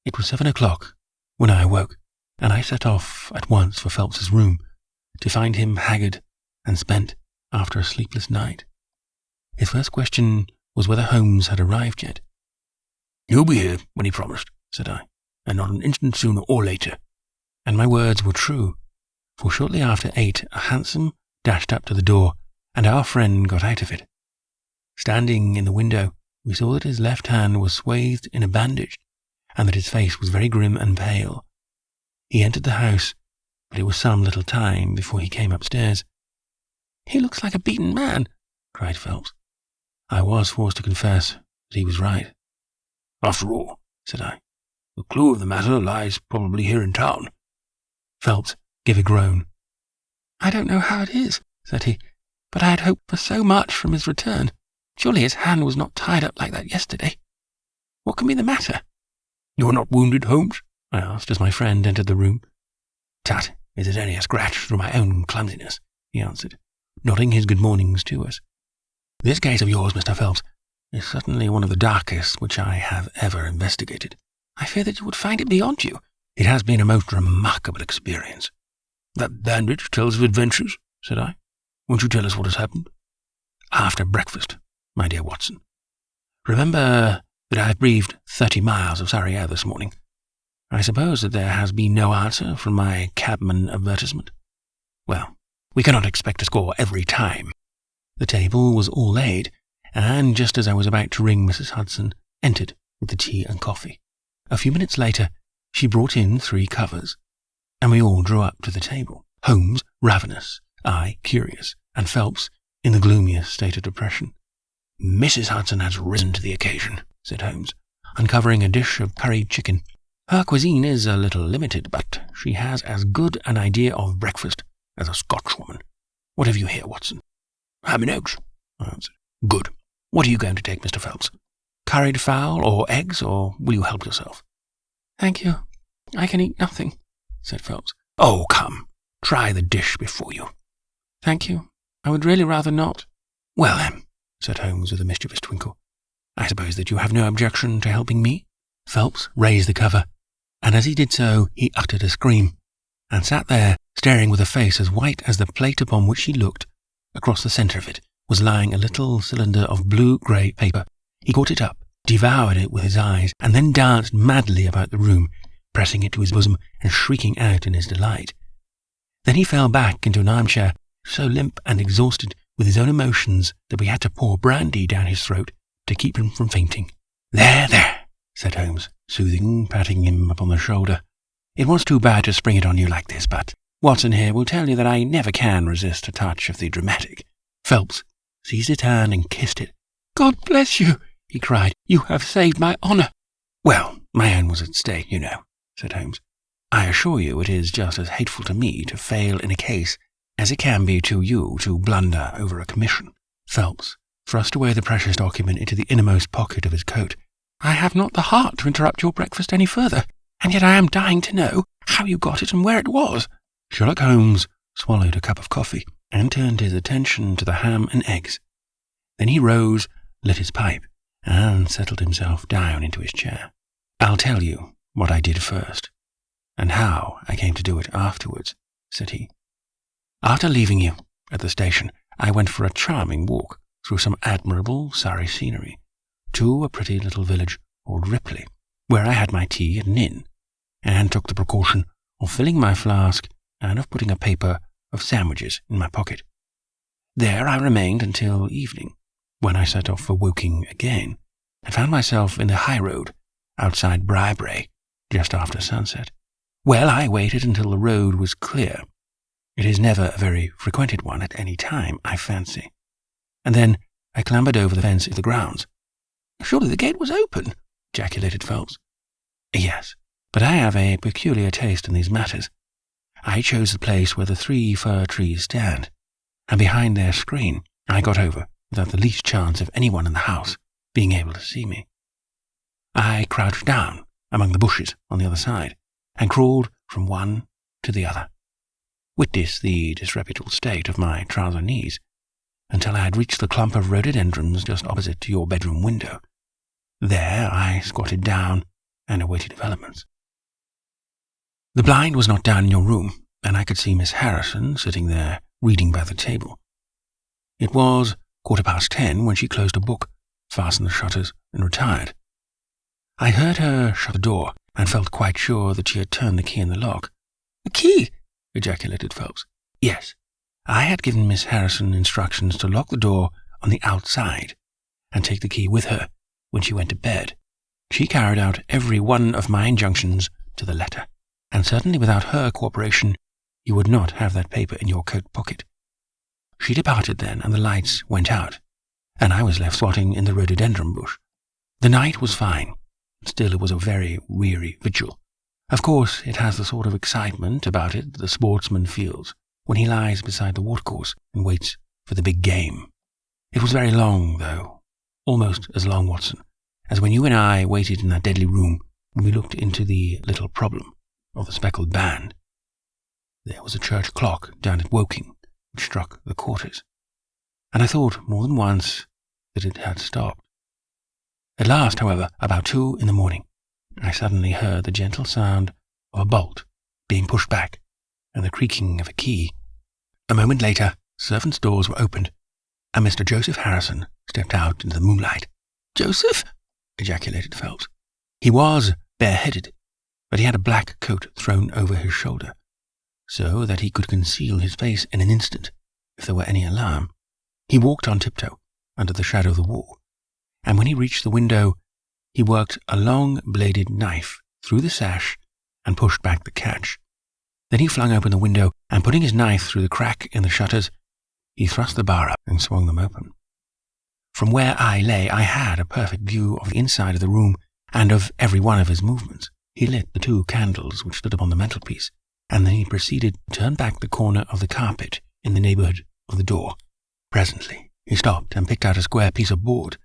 It was 7 o'clock when I awoke, and I set off at once for Phelps's room, to find him haggard and spent after a sleepless night. His first question was whether Holmes had arrived yet. "He'll be here when he promised," said I, "and not an instant sooner or later." And my words were true, for shortly after 8 a hansom dashed up to the door, and our friend got out of it. Standing in the window, we saw that his left hand was swathed in a bandage, and that his face was very grim and pale. He entered the house, but it was some little time before he came upstairs. "He looks like a beaten man," cried Phelps. I was forced to confess that he was right. "After all," said I, "the clue of the matter lies probably here in town." Phelps gave a groan. "I don't know how it is," said he, "but I had hoped for so much from his return. Surely his hand was not tied up like that yesterday. What can be the matter?" "You are not wounded, Holmes?" I asked as my friend entered the room. "Tut, it is only a scratch through my own clumsiness," he answered, nodding his good mornings to us. "This case of yours, Mr. Phelps, is certainly one of the darkest which I have ever investigated. I fear that you would find it beyond you." "It has been a most remarkable experience." "That bandage tells of adventures," said I. "Won't you tell us what has happened?" "After breakfast, my dear Watson. Remember that I have breathed 30 miles of Surrey air this morning. I suppose that there has been no answer from my cabman advertisement. Well, we cannot expect to score every time." The table was all laid, and just as I was about to ring, Mrs. Hudson entered with the tea and coffee. A few minutes later, she brought in 3 covers, and we all drew up to the table. Holmes ravenous, I curious, and Phelps in the gloomiest state of depression. "Mrs. Hudson has risen to the occasion," said Holmes, uncovering a dish of curried chicken. "Her cuisine is a little limited, but she has as good an idea of breakfast as a Scotchwoman. What have you here, Watson?" "Ham and eggs," I answered. "Good. What are you going to take, Mr. Phelps? Curried fowl or eggs, or will you help yourself?" "Thank you. I can eat nothing," said Phelps. "Oh, come. Try the dish before you." "Thank you. I would really rather not." "Well, then," said Holmes with a mischievous twinkle, "I suppose that you have no objection to helping me?" Phelps raised the cover, and as he did so, he uttered a scream, and sat there, staring with a face as white as the plate upon which he looked. Across the centre of it was lying a little cylinder of blue-grey paper. He caught it up, devoured it with his eyes, and then danced madly about the room, pressing it to his bosom and shrieking out in his delight. Then he fell back into an armchair, so limp and exhausted with his own emotions that we had to pour brandy down his throat to keep him from fainting. There, there," said Holmes, soothing, patting him upon the shoulder. "It was too bad to spring it on you like this, but Watson here will tell you that I never can resist a touch of the dramatic." Phelps seized his hand and kissed it. "God bless you," he cried. "You have saved my honour." "Well, my own was at stake, you know," said Holmes. "I assure you it is just as hateful to me to fail in a case as it can be to you to blunder over a commission." Phelps thrust away the precious document into the innermost pocket of his coat. "I have not the heart to interrupt your breakfast any further, and yet I am dying to know how you got it and where it was." Sherlock Holmes swallowed a cup of coffee and turned his attention to the ham and eggs. Then he rose, lit his pipe, and settled himself down into his chair. "I'll tell you what I did first, and how I came to do it afterwards," said he. "After leaving you at the station, I went for a charming walk through some admirable Surrey scenery to a pretty little village called Ripley. where I had my tea at an inn, and took the precaution of filling my flask and of putting a paper of sandwiches in my pocket. There I remained until evening, when I set off for Woking again, and found myself in the high road outside Briarbrae just after sunset. Well, I waited until the road was clear. It is never a very frequented one at any time, I fancy. And then I clambered over the fence of the grounds. "Surely the gate was open," ejaculated Phelps. "Yes, but I have a peculiar taste in these matters. I chose the place where the 3 fir trees stand, and behind their screen I got over without the least chance of anyone in the house being able to see me. I crouched down among the bushes on the other side, and crawled from one to the other. Witness the disreputable state of my trouser knees, until I had reached the clump of rhododendrons just opposite to your bedroom window. There I squatted down and awaited developments. The blind was not down in your room, and I could see Miss Harrison sitting there reading by the table. It was 10:15 when she closed a book, fastened the shutters, and retired. I heard her shut the door, and felt quite sure that she had turned the key in the lock. "The key!" ejaculated Phelps. Yes, I had given Miss Harrison instructions to lock the door on the outside, and take the key with her when she went to bed. She carried out every one of my injunctions to the letter, and certainly without her cooperation you would not have that paper in your coat pocket. She departed then, and the lights went out, and I was left squatting in the rhododendron bush. The night was fine. Still, it was a very weary vigil. Of course, it has the sort of excitement about it that the sportsman feels when he lies beside the watercourse and waits for the big game. It was very long, though, almost as long, Watson, as when you and I waited in that deadly room when we looked into the little problem of the speckled band. There was a church clock down at Woking which struck the quarters, and I thought more than once that it had stopped. At last, however, about 2 in the morning, I suddenly heard the gentle sound of a bolt being pushed back and the creaking of a key. A moment later, servants' doors were opened, and Mr. Joseph Harrison stepped out into the moonlight. "Joseph?" ejaculated Phelps. He was bareheaded, but he had a black coat thrown over his shoulder, so that he could conceal his face in an instant if there were any alarm. He walked on tiptoe under the shadow of the wall, and when he reached the window, he worked a long-bladed knife through the sash and pushed back the catch. Then he flung open the window, and putting his knife through the crack in the shutters, he thrust the bar up and swung them open. From where I lay, I had a perfect view of the inside of the room and of every one of his movements. He lit the 2 candles which stood upon the mantelpiece, and then he proceeded to turn back the corner of the carpet in the neighbourhood of the door. Presently, he stopped and picked out a square piece of board,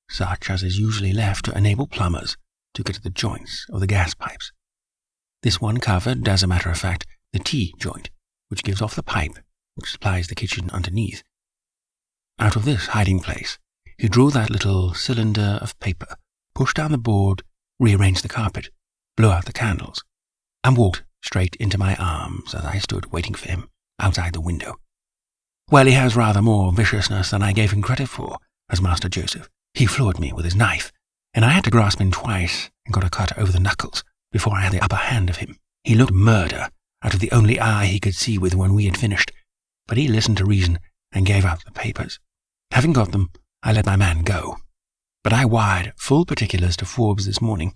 such as is usually left to enable plumbers to get at the joints of the gas pipes. This one covered, as a matter of fact, the T-joint, which gives off the pipe which supplies the kitchen underneath. Out of this hiding place, he drew that little cylinder of paper, pushed down the board, rearranged the carpet, blew out the candles, and walked straight into my arms as I stood waiting for him outside the window. Well, he has rather more viciousness than I gave him credit for, as Master Joseph. He flew at me with his knife, and I had to grasp him twice and got a cut over the knuckles before I had the upper hand of him. He looked murder out of the only eye he could see with when we had finished, but he listened to reason and gave up the papers. Having got them, I let my man go, but I wired full particulars to Forbes this morning.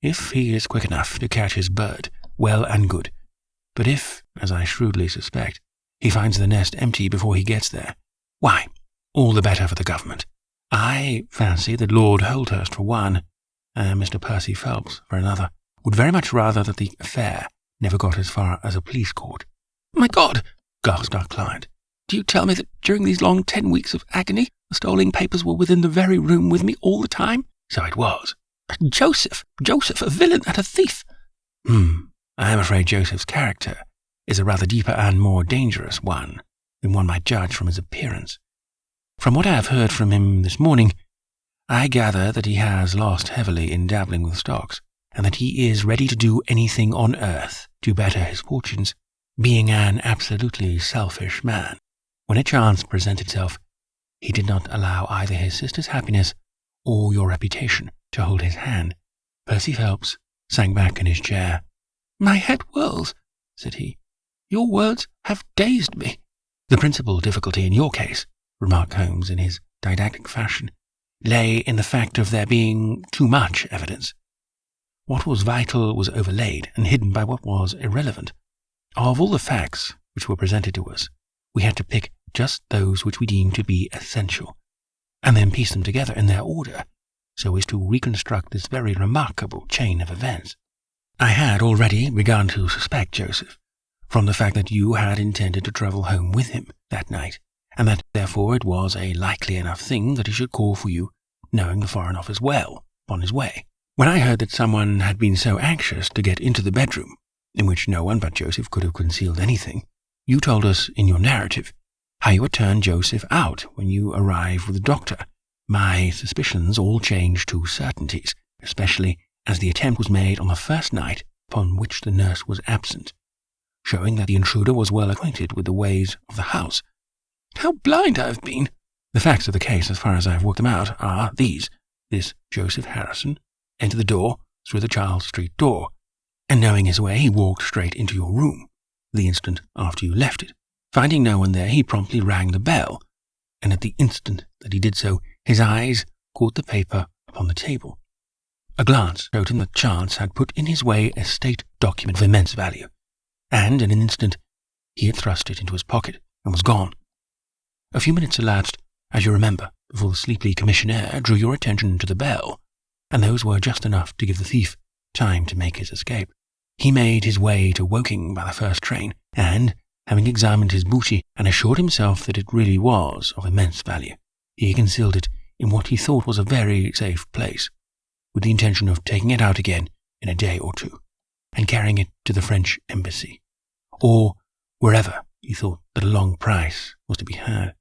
If he is quick enough to catch his bird, well and good, but if, as I shrewdly suspect, he finds the nest empty before he gets there, why, all the better for the government. I fancy that Lord Holdhurst, for one, and Mr. Percy Phelps, for another, would very much rather that the affair never got as far as a police court. "My God!" gasped our client. "Do you tell me that during these long 10 weeks of agony, the stolen papers were within the very room with me all the time?" So it was. Joseph, a villain and a thief. I am afraid Joseph's character is a rather deeper and more dangerous one than one might judge from his appearance. From what I have heard from him this morning, I gather that he has lost heavily in dabbling with stocks, and that he is ready to do anything on earth to better his fortunes, being an absolutely selfish man. When a chance presented itself, he did not allow either his sister's happiness or your reputation to hold his hand, Percy Phelps sank back in his chair. "My head whirls," said he. "Your words have dazed me." "The principal difficulty in your case," remarked Holmes in his didactic fashion, "lay in the fact of there being too much evidence. What was vital was overlaid and hidden by what was irrelevant. Of all the facts which were presented to us, we had to pick just those which we deemed to be essential, and then piece them together in their order, so as to reconstruct this very remarkable chain of events. I had already begun to suspect Joseph, from the fact that you had intended to travel home with him that night, and that therefore it was a likely enough thing that he should call for you, knowing the Foreign Office well, upon his way. When I heard that someone had been so anxious to get into the bedroom, in which no one but Joseph could have concealed anything, you told us in your narrative how you had turned Joseph out when you arrived with the doctor. My suspicions all changed to certainties, especially as the attempt was made on the first night upon which the nurse was absent, showing that the intruder was well acquainted with the ways of the house. How blind I have been! The facts of the case, as far as I have worked them out, are these. This Joseph Harrison entered the door through the Charles Street door, and knowing his way, he walked straight into your room the instant after you left it. Finding no one there, he promptly rang the bell, and at the instant that he did so, his eyes caught the paper upon the table. A glance showed him that chance had put in his way a state document of immense value, and in an instant he had thrust it into his pocket and was gone. A few minutes elapsed, as you remember, before the sleepy commissionaire drew your attention to the bell, and those were just enough to give the thief time to make his escape. He made his way to Woking by the first train, and, having examined his booty and assured himself that it really was of immense value, he concealed it in what he thought was a very safe place, with the intention of taking it out again in a day or two, and carrying it to the French embassy, or wherever he thought that a long price was to be had.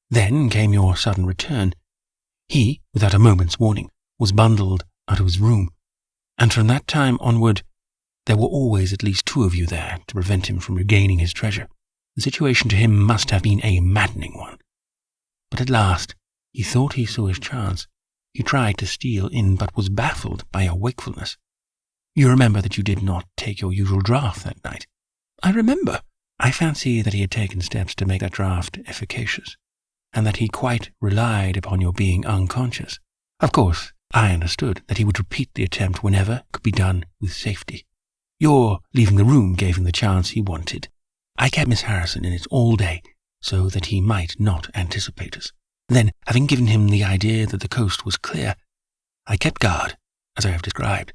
Then came your sudden return. He, without a moment's warning, was bundled out of his room, and from that time onward there were always at least two of you there to prevent him from regaining his treasure. The situation to him must have been a maddening one. But at last he thought he saw his chance. He tried to steal in, but was baffled by your wakefulness. You remember that you did not take your usual draught that night. I remember. I fancy that he had taken steps to make that draught efficacious, and that he quite relied upon your being unconscious. Of course, I understood that he would repeat the attempt whenever it could be done with safety. Your leaving the room gave him the chance he wanted. I kept Miss Harrison in it all day, so that he might not anticipate us. Then, having given him the idea that the coast was clear, I kept guard, as I have described.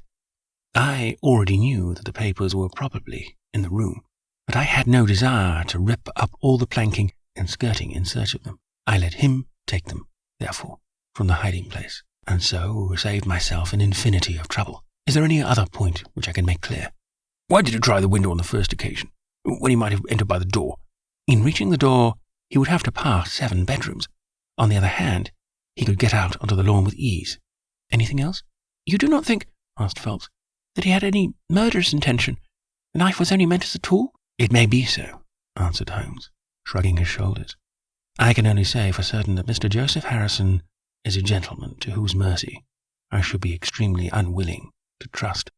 I already knew that the papers were probably in the room, but I had no desire to rip up all the planking and skirting in search of them. I let him take them, therefore, from the hiding place, and so saved myself an infinity of trouble. Is there any other point which I can make clear? Why did you try the window on the first occasion, when he might have entered by the door? In reaching the door, he would have to pass 7 bedrooms. On the other hand, he could get out onto the lawn with ease. Anything else? You do not think, asked Phelps, that he had any murderous intention? The knife was only meant as a tool? It may be so, answered Holmes, shrugging his shoulders. I can only say for certain that Mr. Joseph Harrison is a gentleman to whose mercy I should be extremely unwilling to trust.